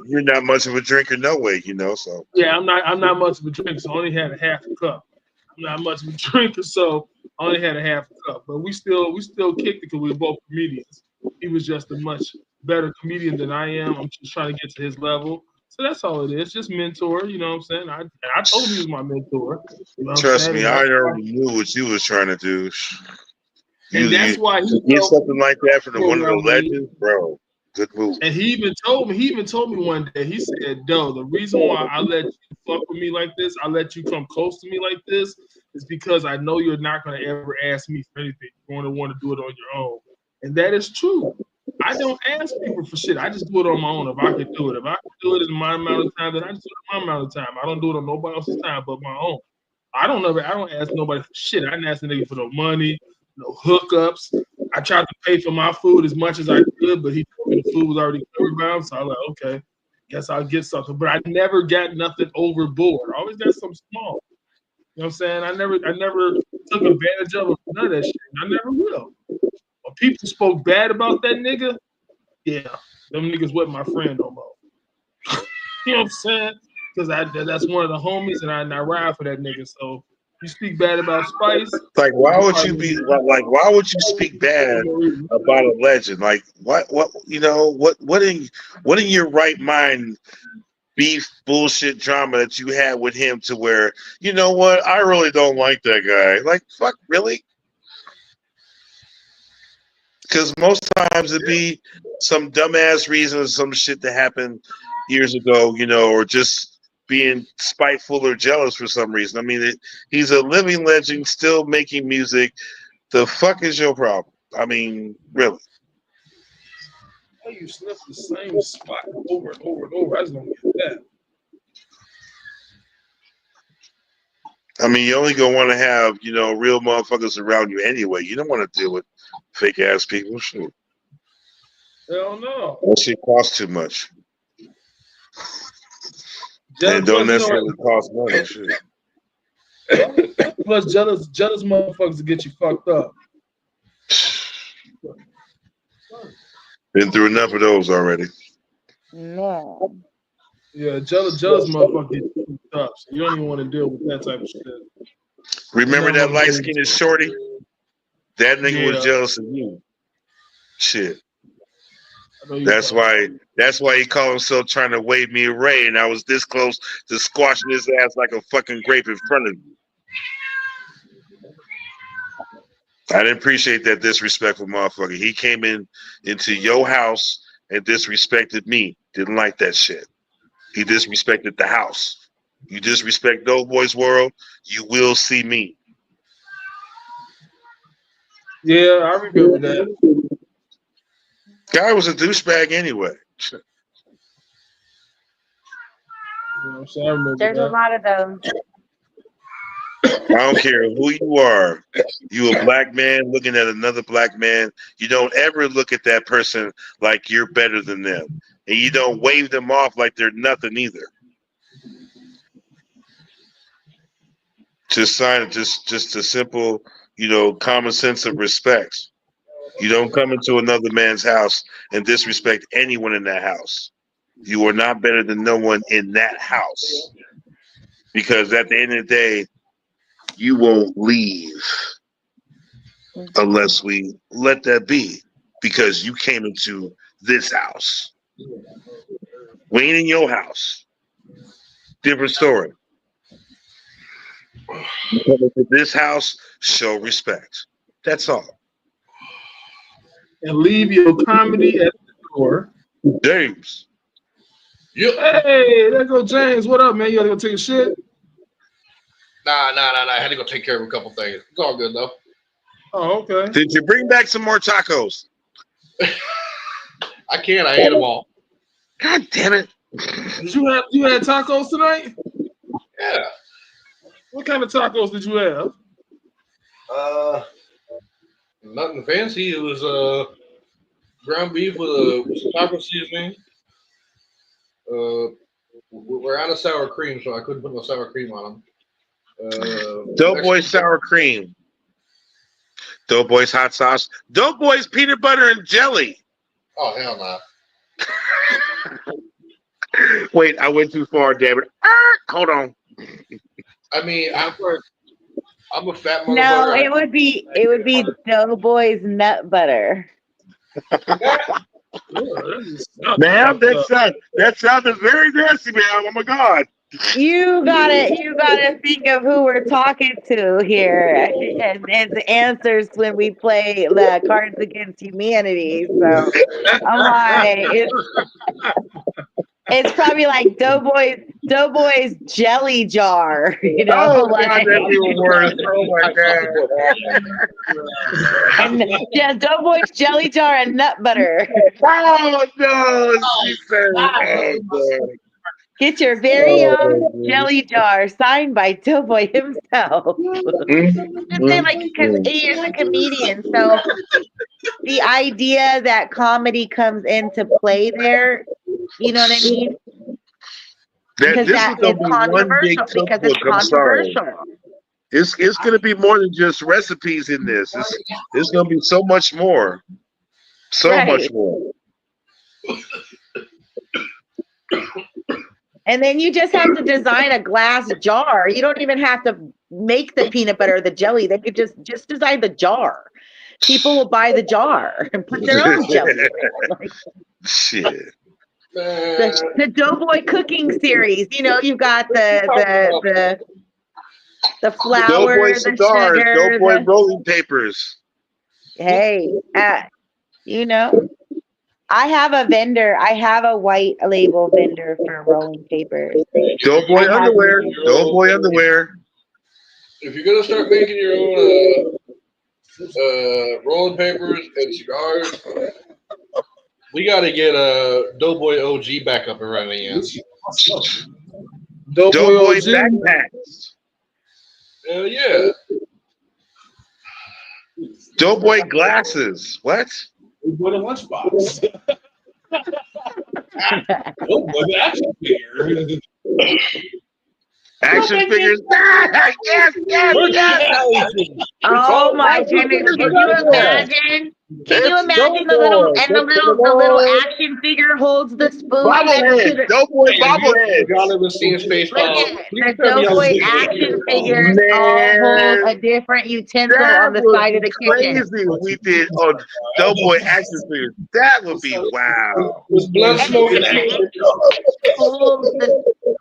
you're not much of a drinker, no way, you know. So yeah, I'm not much of a drinker, so I only had a half a cup. I'm not much of a drinker, so I only had a half a cup. But we still kicked it because we were both comedians. He was just a much better comedian than I am. I'm just trying to get to his level. So that's all it is. Just mentor, you know what I'm saying? I told him he was my mentor. You know trust me, I already knew what you was trying to do. And that's why he get something like that from one of the legends, bro. Good move. And he even told me one day, he said, Doe, the reason why I let you fuck with me like this, I let you come close to me like this, is because I know you're not going to ever ask me for anything. You're going to want to do it on your own. And that is true. I don't ask people for shit. I just do it on my own if I can do it. If I can do it in my amount of time, then I just do it in my amount of time. I don't do it on nobody else's time but my own. I don't ask nobody for shit. I didn't ask the nigga for no money, no hookups. I tried to pay for my food as much as I could, but he told me the food was already covered by him. So I was like, okay, guess I'll get something. But I never got nothing overboard. I always got something small. You know what I'm saying? I never took advantage of none of that shit. I never will. When people spoke bad about that nigga, yeah, them niggas wasn't my friend no more. You know what I'm saying? Because that's one of the homies, and I ride for that nigga. So you speak bad about Spice. Like, why would you speak bad about a legend? Like, what you know, what in your right mind beef bullshit drama that you had with him to where, you know what, I really don't like that guy. Like, fuck, really? Because most times it'd be some dumbass reason or some shit that happened years ago, you know, or just being spiteful or jealous for some reason. I mean, he's a living legend, still making music. The fuck is your problem? I mean, really? Why you sniff the same spot over and over and over? I just don't get that. I mean, you're only gonna want to have, you know, real motherfuckers around you anyway. You don't want to deal with fake ass people. Shit. Hell no. That shit costs too much. And don't necessarily cost money. Shit. Plus, jealous motherfuckers to get you fucked up. Been through enough of those already. No. Yeah, jealous motherfuckers get you fucked up. So you don't even want to deal with that type of shit. Remember that light skinned shorty? That nigga was jealous of you. Shit. That's why he called himself trying to wave me away, and I was this close to squashing his ass like a fucking grape in front of you. I didn't appreciate that disrespectful motherfucker. He came into your house and disrespected me. Didn't like that shit. He disrespected the house. You disrespect Dope Boys World, you will see me. Yeah, I remember that. Guy was a douchebag anyway. You know, so I remember There's a lot of them. I don't care who you are. You a black man looking at another black man. You don't ever look at that person like you're better than them. And you don't wave them off like they're nothing either. Just a simple, common sense of respect. You don't come into another man's house and disrespect anyone in that house. You are not better than no one in that house. Because at the end of the day, you won't leave unless we let that be. Because you came into this house. We ain't in your house. Different story. You come into this house, show respect. That's all. And leave your comedy at the door. James. Yeah. Hey, there go James. What up, man? You gotta go take a shit? Nah. I had to go take care of a couple things. It's all good though. Oh, okay. Did you bring back some more tacos? I can't. I ate them all. God damn it. Did you had tacos tonight? Yeah. What kind of tacos did you have? Nothing fancy. It was ground beef with some taco seasoning. We're out of sour cream, so I couldn't put no sour cream on them. Doughboy sour cream. Doughboy's hot sauce. Doughboy's peanut butter and jelly. Oh hell no! Wait, I went too far, damn it. Hold on. I mean, I'm a fat motherfucker. No, it would be Doughboy's nut butter. Ma'am, that sounded very nasty, ma'am. Oh my God. You gotta think of who we're talking to here and the answers when we play the Cards Against Humanity. So I'm like, it's probably like Doughboy's jelly jar, Oh, God, like, that's even worse. Oh, my God. and just Doughboy's jelly jar and nut butter. Oh, no. She said, oh, God. Get your very own jelly jar signed by Doughboy himself. Because he is a comedian, so the idea that comedy comes into play there, you know what I mean? Because that is controversial. Because it's controversial. It's going to be more than just recipes in this. It's going to be so much more. So much more. And then you just have to design a glass jar. You don't even have to make the peanut butter or the jelly. They could just design the jar. People will buy the jar and put their own jelly in it. Like, shit. The Doughboy cooking series. You've got the flour, Doughboy the cigars, sugar, Doughboy rolling papers. Hey, I have a vendor. I have a white label vendor for rolling papers. Doughboy underwear. Doughboy underwear. If you're gonna start making your own rolling papers and cigars, we got to get a Doughboy OG back up and running again. Doughboy backpacks. Hell yeah. Doughboy glasses. What? What a lunchbox. Oh, the action figure. Action figures. Yes. Oh my goodness! Can you imagine? Can you imagine the little action figure holds the spoon next to the Doughboy bobblehead. Y'all ever seen Spaceballs? the Doughboy action figures all hold a different utensil on the side of the kitchen. Crazy what we did on Doughboy action figures. That would be wow. With blood smoking.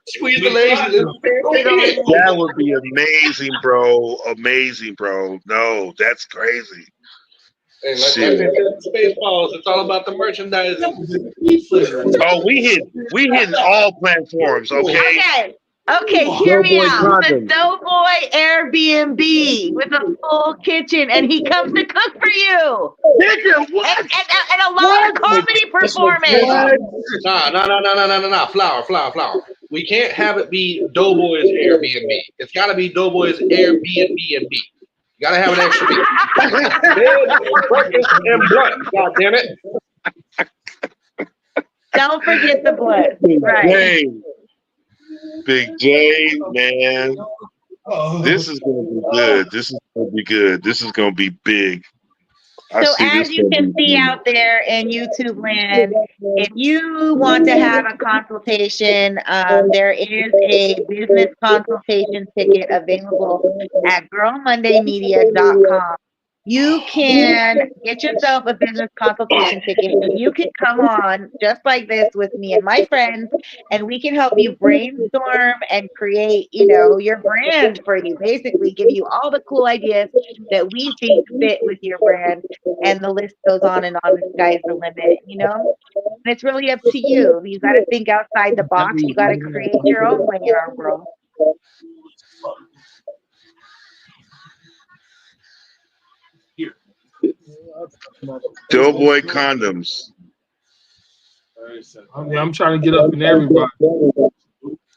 Squeeze the legs. That would be amazing, bro. Amazing, bro. No, that's crazy. Hey, like Spaceballs, it's all about the merchandise. Oh, we hit all platforms, okay? Okay, hear me Doughboy out. The condom. Doughboy Airbnb with a full kitchen, and he comes to cook for you. Nigga, what? And a live comedy performance. Nah. Flower. We can't have it be Doughboy's Airbnb. It's got to be Doughboy's Airbnb. You got to have an extra bed, breakfast, and blunt. God damn it. Don't forget the blood. Right. Big J, man. Oh. This is gonna be good. This is gonna be good. This is gonna be big. I So see as this you gonna can be see big. out there in YouTube land, if you want to have a consultation, there is a business consultation ticket available at girlmondaymedia.com. You can get yourself a business consultation ticket so you can come on just like this with me and my friends, and we can help you brainstorm and create, your brand for you. Basically, give you all the cool ideas that we think fit with your brand, and the list goes on and on. The sky's the limit, And it's really up to you. You got to think outside the box. You got to create your own way in our world. Doughboy condoms. I'm trying to get up in everybody.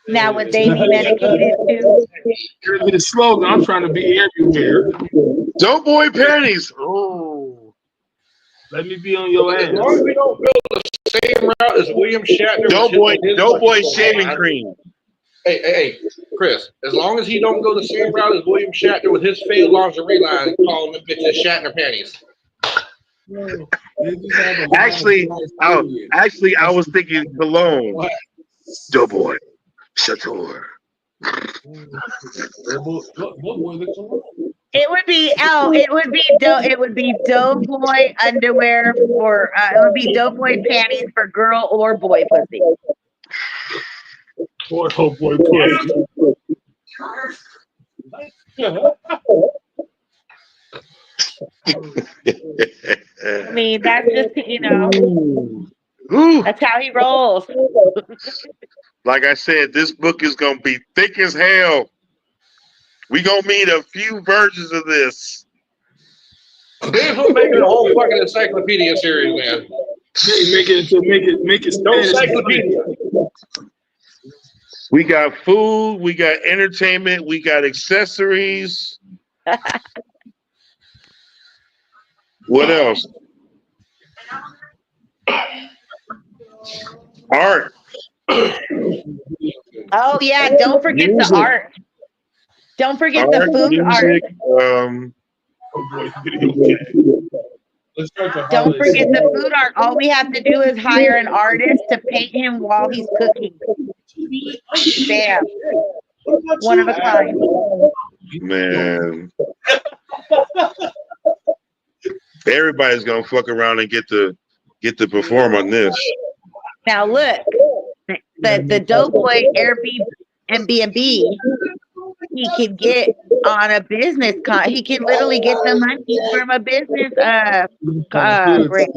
Now, would they be medicated too? Here's the slogan. I'm trying to be everywhere. Doughboy panties. Oh. Let me be on your As ass. long as we don't go the same route as William Shatner. Doughboy shaving cream. Hey, Chris. As long as he don't go the same route as William Shatner with his failed lingerie line, calling them bitches Shatner panties. Actually, I was thinking cologne. Doughboy. Chateau. It would be Doughboy underwear for it would be Doughboy panties for girl or boy pussy. Boy, oh boy, pussy. I mean, that's just Ooh. that's how he rolls. Like I said, this book is gonna be thick as hell. We gonna meet a few versions of this. This will make it a whole fucking encyclopedia series, man. Make it No Spanish. encyclopedia. We got food, we got entertainment, we got accessories. What else? Art. Oh yeah, don't forget Music. the art. Don't forget the food music, art. Don't forget the food art. All we have to do is hire an artist to paint him while he's cooking. Bam. One of a kind. Man. Everybody's gonna fuck around and get to perform on this. Now look, the Doughboy Airbnb, he can get on a business he can literally get the money from a business grant.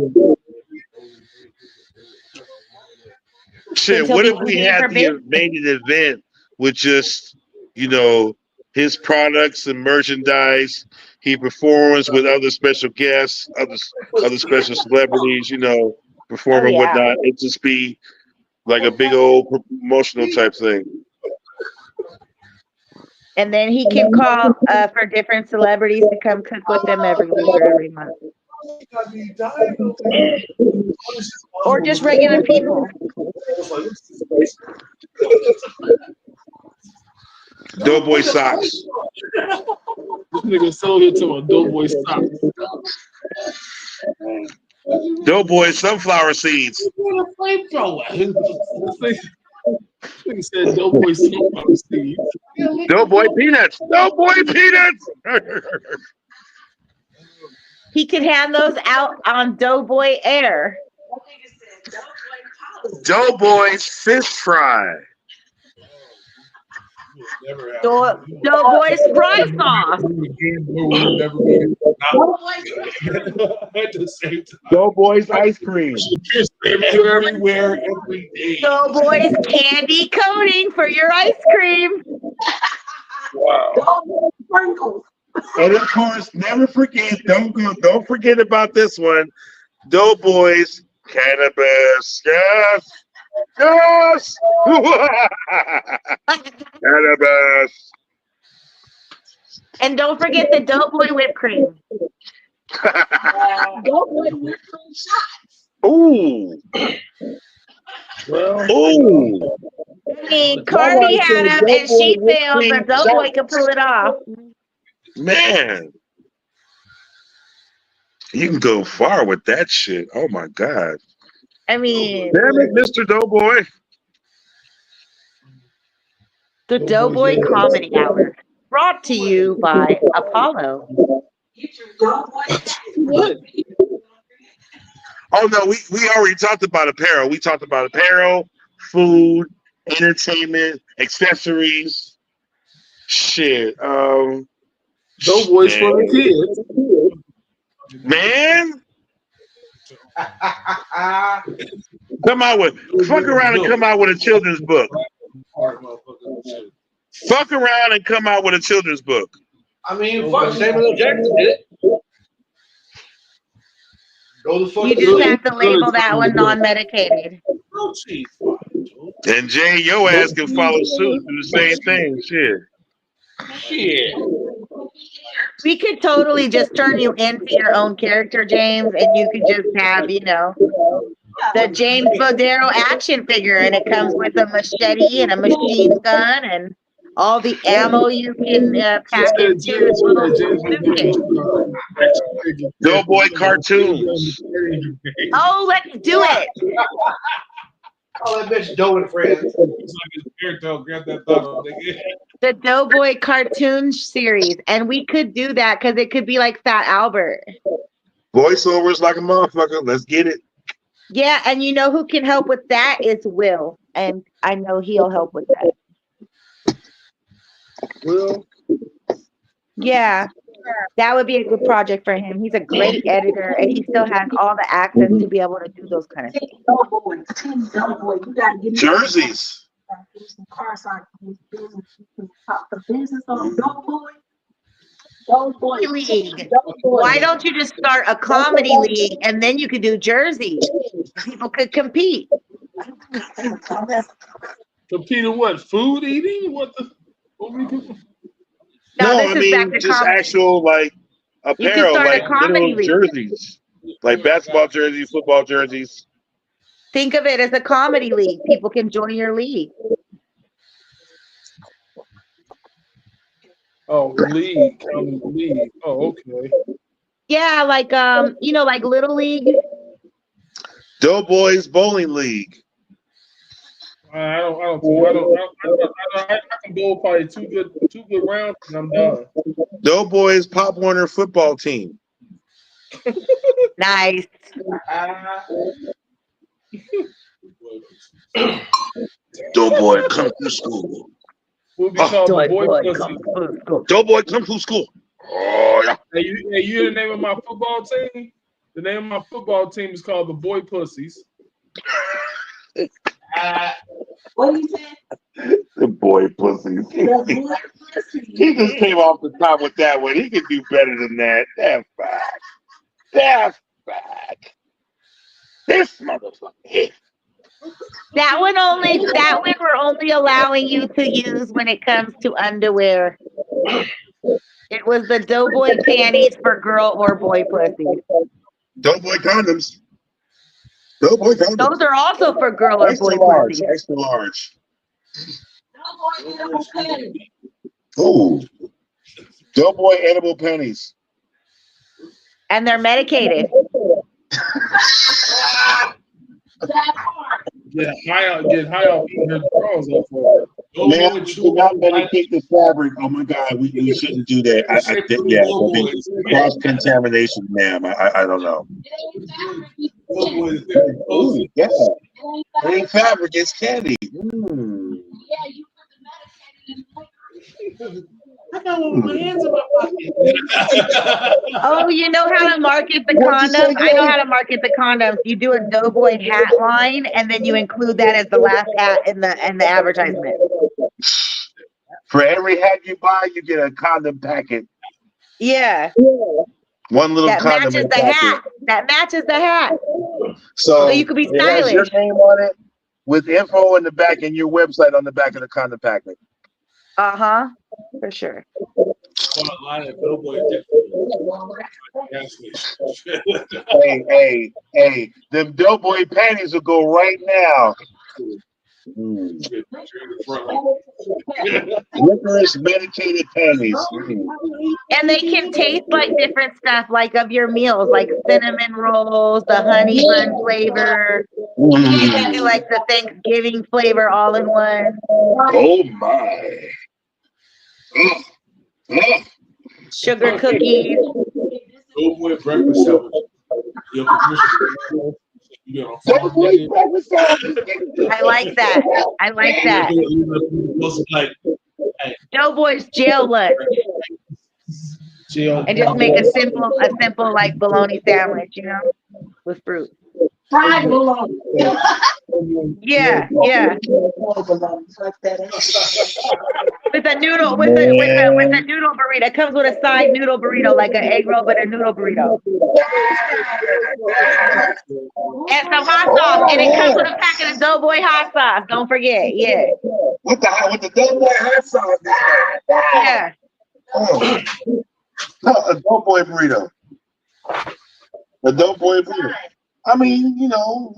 Shit, He'll what be if we paying had for made an event with just, his products and merchandise? He performs with other special guests, other special celebrities, perform and whatnot. It just be like a big old promotional type thing. And then he can call for different celebrities to come cook with them every week or every month. Or just regular people. Doughboy socks. This nigga sold it to a Doughboy stock. Doughboy sunflower seeds. He said Doughboy sunflower seeds. Doughboy peanuts. Doughboy peanuts. He could hand those out on Doughboy Air. Doughboy's fish fry. Doughboy's fry sauce. At the same time. Doughboy's ice cream. Everywhere, every day. Doughboy's candy coating for your ice cream. And of course, never forget, don't forget about this one. Doughboy's cannabis. Yes. Yes. Cannabis. And don't forget the Doughboy whipped cream. Ooh. Well, Ooh. mean, Cardi had him and she failed, but Doughboy can pull it off. Man, you can go far with that shit. Oh my god! I mean, Damn it, Mr. Doughboy. the Doughboy Comedy Hour, brought to you by Apollo. What? Oh no, we already talked about apparel. We talked about apparel, food, entertainment, accessories. Shit. Doughboys for the kids. Man, come out with fuck around and come out with a children's book. Fuck around and come out with a children's book. I mean, fuck, Samuel L. Jackson did it. Go the fuck You just have to label that one non-medicated. And Jay, your ass can follow suit, do the same thing. Shit. Shit. We could totally just turn you into your own character, James, and you could just have, you know, the James Bodero action figure, and it comes with a machete and a machine gun and all the ammo you can pack into this little suitcase. Doughboy cartoons. Oh, let's do it. Call that bitch Doe and Friends. The Doughboy cartoon series. And we could do that because it could be like Fat Albert. Voiceovers like a motherfucker. Let's get it. Yeah, and you know who can help with that is Will. And I know he'll help with that. Will? Yeah, that would be a good project for him. He's a great editor, and he still has all the access to be able to do those kind of things. Jerseys. League. Why don't you just start a comedy league, and then you could do jerseys? People could compete. Compete in what? Food eating? What the? What we do? No, No, this I is mean back to just comedy. actual like You can apparel, start a like comedy little league. jerseys, like basketball jerseys, football jerseys. Think of it as a comedy league. People can join your league. Oh, league. County league. Oh, okay. Yeah, like you know, like Little League. Doughboys Bowling League. I can go probably two good rounds and I'm done. Doughboys Pop Warner football team. Nice. Doughboy Kung Fu School. We'll be called the boy pussy. Doughboy Kung Fu School. Oh yeah. Hey, you hear the name of my football team? The name of my football team is called the Boy Pussies. What you said? The boy pussies. The boy pussy. He just came off the top with that one. He could do better than that. That's fact. That's fact. This motherfucker. That one we're only allowing you to use when it comes to underwear. It was the Doughboy panties for girl or boy pussy. Doughboy condoms. Doughboy condoms. Those are also for girl or Extra boy large. pussy. Extra large. Doughboy edible panties. Ooh. Doughboy edible pennies. And they're medicated. That part. Get high off eating her drawers off for it. Man, we should not medicate the fabric. Oh my God, we shouldn't do that. Cross contamination, ma'am. I don't know. Ooh, yeah. It ain't fabric, it's candy. Yeah, you put the medicated in. I got one with my hands in my pocket. Oh, you know how to market the condoms? I know how to market the condoms. You do a Doughboy hat line, and then you include that as the last hat in the advertisement. For every hat you buy, you get a condom packet. Yeah, One little that condom matches the packet. hat. That matches the hat. So you could be it has your stylish. name on it with info in the back and your website on the back of the condom packet. Uh-huh, for sure. Hey, them Doughboy panties will go right now. Get the front. Licorice medicated panties. And they can taste like different stuff, like of your meals, like cinnamon rolls, the honey bun flavor. You can do like the Thanksgiving flavor all in one. Oh my. Oh, oh. Sugar cookies. Doughboy breakfast sandwich. Your permission. You know, Doughboy breakfast sandwich. I like that. I like that. like, Doughboy's jail lunch. Jill. And just make a simple like bologna sandwich, you know, with fruit. Fried bologna. Yeah, yeah. With a noodle, with a noodle burrito. It comes with a side noodle burrito, like an egg roll, but a noodle burrito. And some hot sauce. And it comes with a packet of Doughboy hot sauce. Don't forget. Yeah. With the Doughboy hot sauce. Yeah. Oh. A Doughboy burrito. A Doughboy burrito. I mean, you know,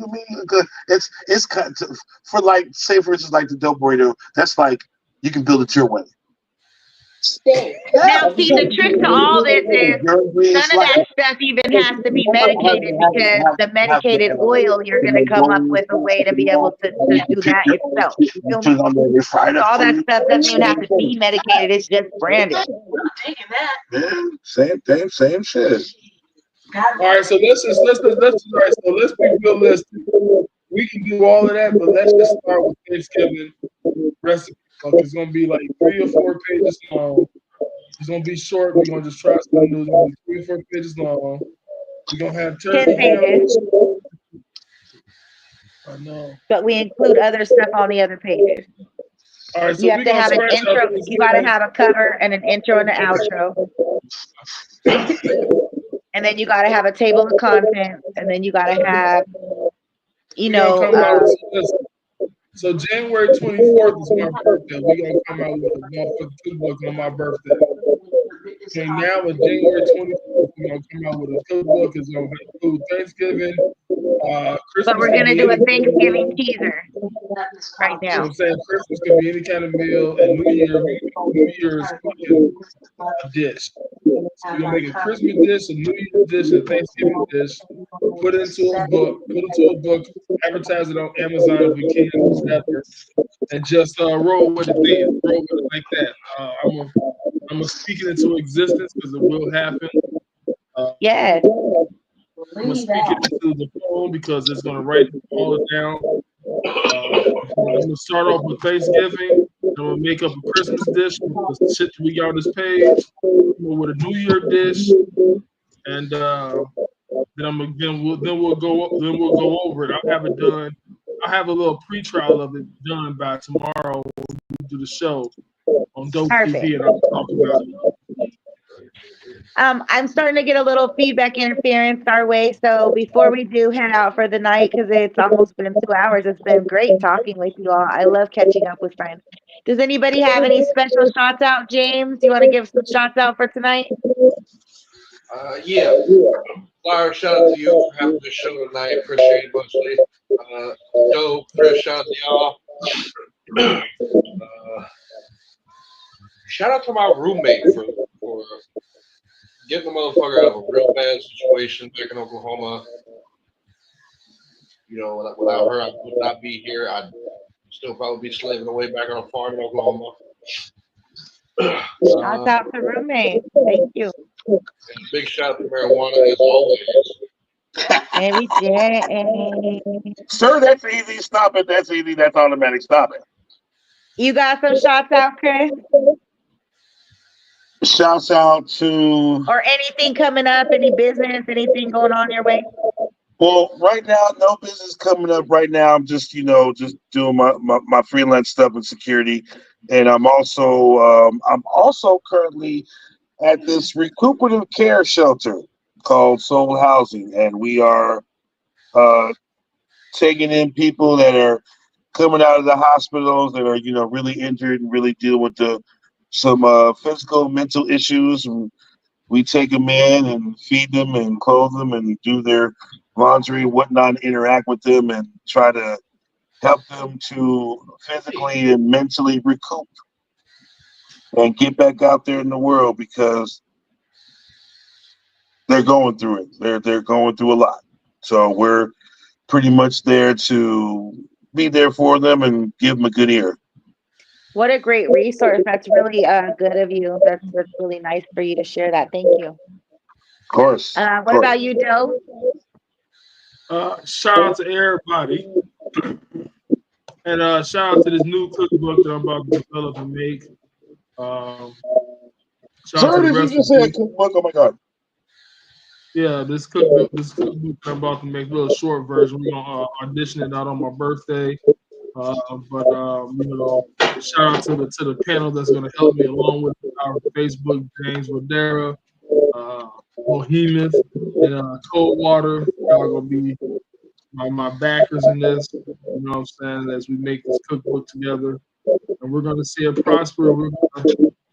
it's kind of, for like, say for instance, like the Doughboy burrito. That's like you can build it your way. Now, see, the trick to all this is none of that stuff even has to be medicated, because the medicated oil, you're going to come up with a way to be able to do that yourself. You feel me? So all that stuff doesn't even have to be medicated. It's just branded. Yeah, same shit. All right, so let's be realistic. We can do all of that, but let's just start with Thanksgiving recipe. It's gonna be like 3 or 4 pages long. It's gonna be short. We're gonna just try something new. It's gonna be 3 or 4 pages long. We're gonna have 10 pages. I know. But we include other stuff on the other pages. All right, so You have to have an intro. You got to have a cover and an intro and an outro. And then you got to have a table of contents. And then you got to have, you know. So January 24th is my birthday. We're going to come out with a motherfucking cookbook on my birthday. Okay, now with January 24th, we're going to come out with a cookbook. It's going to include Thanksgiving, Christmas. But we're going to do a Thanksgiving teaser right now. So I'm saying Christmas can be any kind of meal, and New Year's a dish. So we're going to make a Christmas dish, a New Year's dish, a Thanksgiving dish, put it into a book, advertise it on Amazon if we can, whatever, and just roll with it then. Roll with it like that. I'm gonna speak it into existence because it will happen. Yes. I'm gonna speak it into the phone because it's gonna write all it down. I'm gonna start off with Thanksgiving. I'm gonna make up a Christmas dish with the shit we got on this page, with a New Year dish, and then we'll go over it. I'll have it done. I'll have a little pre-trial of it done by tomorrow when we do the show on Dope TV, and I'll talk about it. I'm starting to get a little feedback interference our way. So before we do head out for the night, because it's almost been 2 hours, it's been great talking with you all. I love catching up with friends. Does anybody have any special shots out, James? Do you want to give some shots out for tonight? Yeah. Flower, shout out to you for having this show tonight. Appreciate it muchly. Dope, Chris, shout out to y'all. Shout out to my roommate for getting the motherfucker out of a real bad situation back in Oklahoma. You know, without her, I would not be here. I'd still probably be slaving away back on a farm in Oklahoma. Shout out to roommate. Thank you. And a big shout out to marijuana as always. Every day. Sir, that's easy. Stop it. That's easy. That's automatic. Stop it. You got some shots out, Chris? Shouts out to. Or anything coming up? Any business? Anything going on your way? Well, right now, no business coming up. Right now, I'm just doing my freelance stuff in security, and I'm also currently at this recuperative care shelter called Soul Housing, and we are taking in people that are coming out of the hospitals that are really injured and really dealing with some physical, mental issues. And we take them in and feed them and clothe them and do their laundry and whatnot, interact with them and try to help them to physically and mentally recoup and get back out there in the world because they're going through it. They're going through a lot. So we're pretty much there to be there for them and give them a good ear. What a great resource. That's really good of you. That's really nice for you to share that. Thank you. Of course. What about you, Joe? Shout out to everybody. And shout out to this new cookbook that I'm about to develop and make. Shout out Sir, to the did you rest just of say a you. cookbook? Oh my God. Yeah, this cookbook that I'm about to make, a little short version. We're gonna audition it out on my birthday. Shout out to the panel that's gonna help me along with our Facebook, James Vadera, Bohemus, and Coldwater. Y'all are gonna be my backers in this. You know what I'm saying? As we make this cookbook together, and we're gonna see it prosper. We're gonna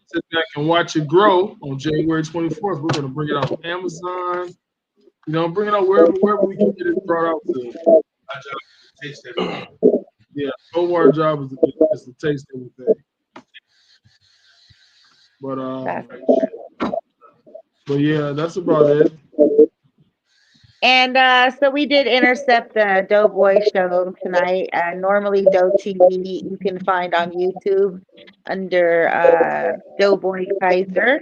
sit back and watch it grow on January 24th. We're gonna bring it out on Amazon. You know, bring it out wherever we can get it brought out to. My job is to taste everything. Yeah, our job is to taste everything. But yeah, that's about it. And so we did intercept the Doughboy show tonight. Normally, Dough TV you can find on YouTube under Doughboy Kaiser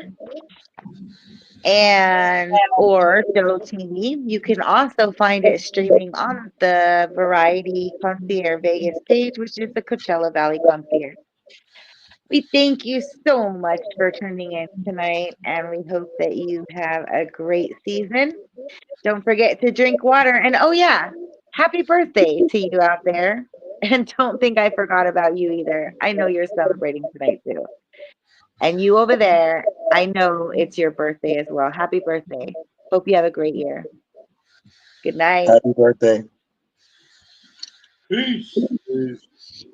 and or Dough TV. You can also find it streaming on the Variety Concierge Vegas page, which is the Coachella Valley Concierge. We thank you so much for tuning in tonight, and we hope that you have a great season. Don't forget to drink water. And oh, yeah, happy birthday to you out there. And don't think I forgot about you either. I know you're celebrating tonight, too. And you over there, I know it's your birthday as well. Happy birthday. Hope you have a great year. Good night. Happy birthday. Peace. Peace.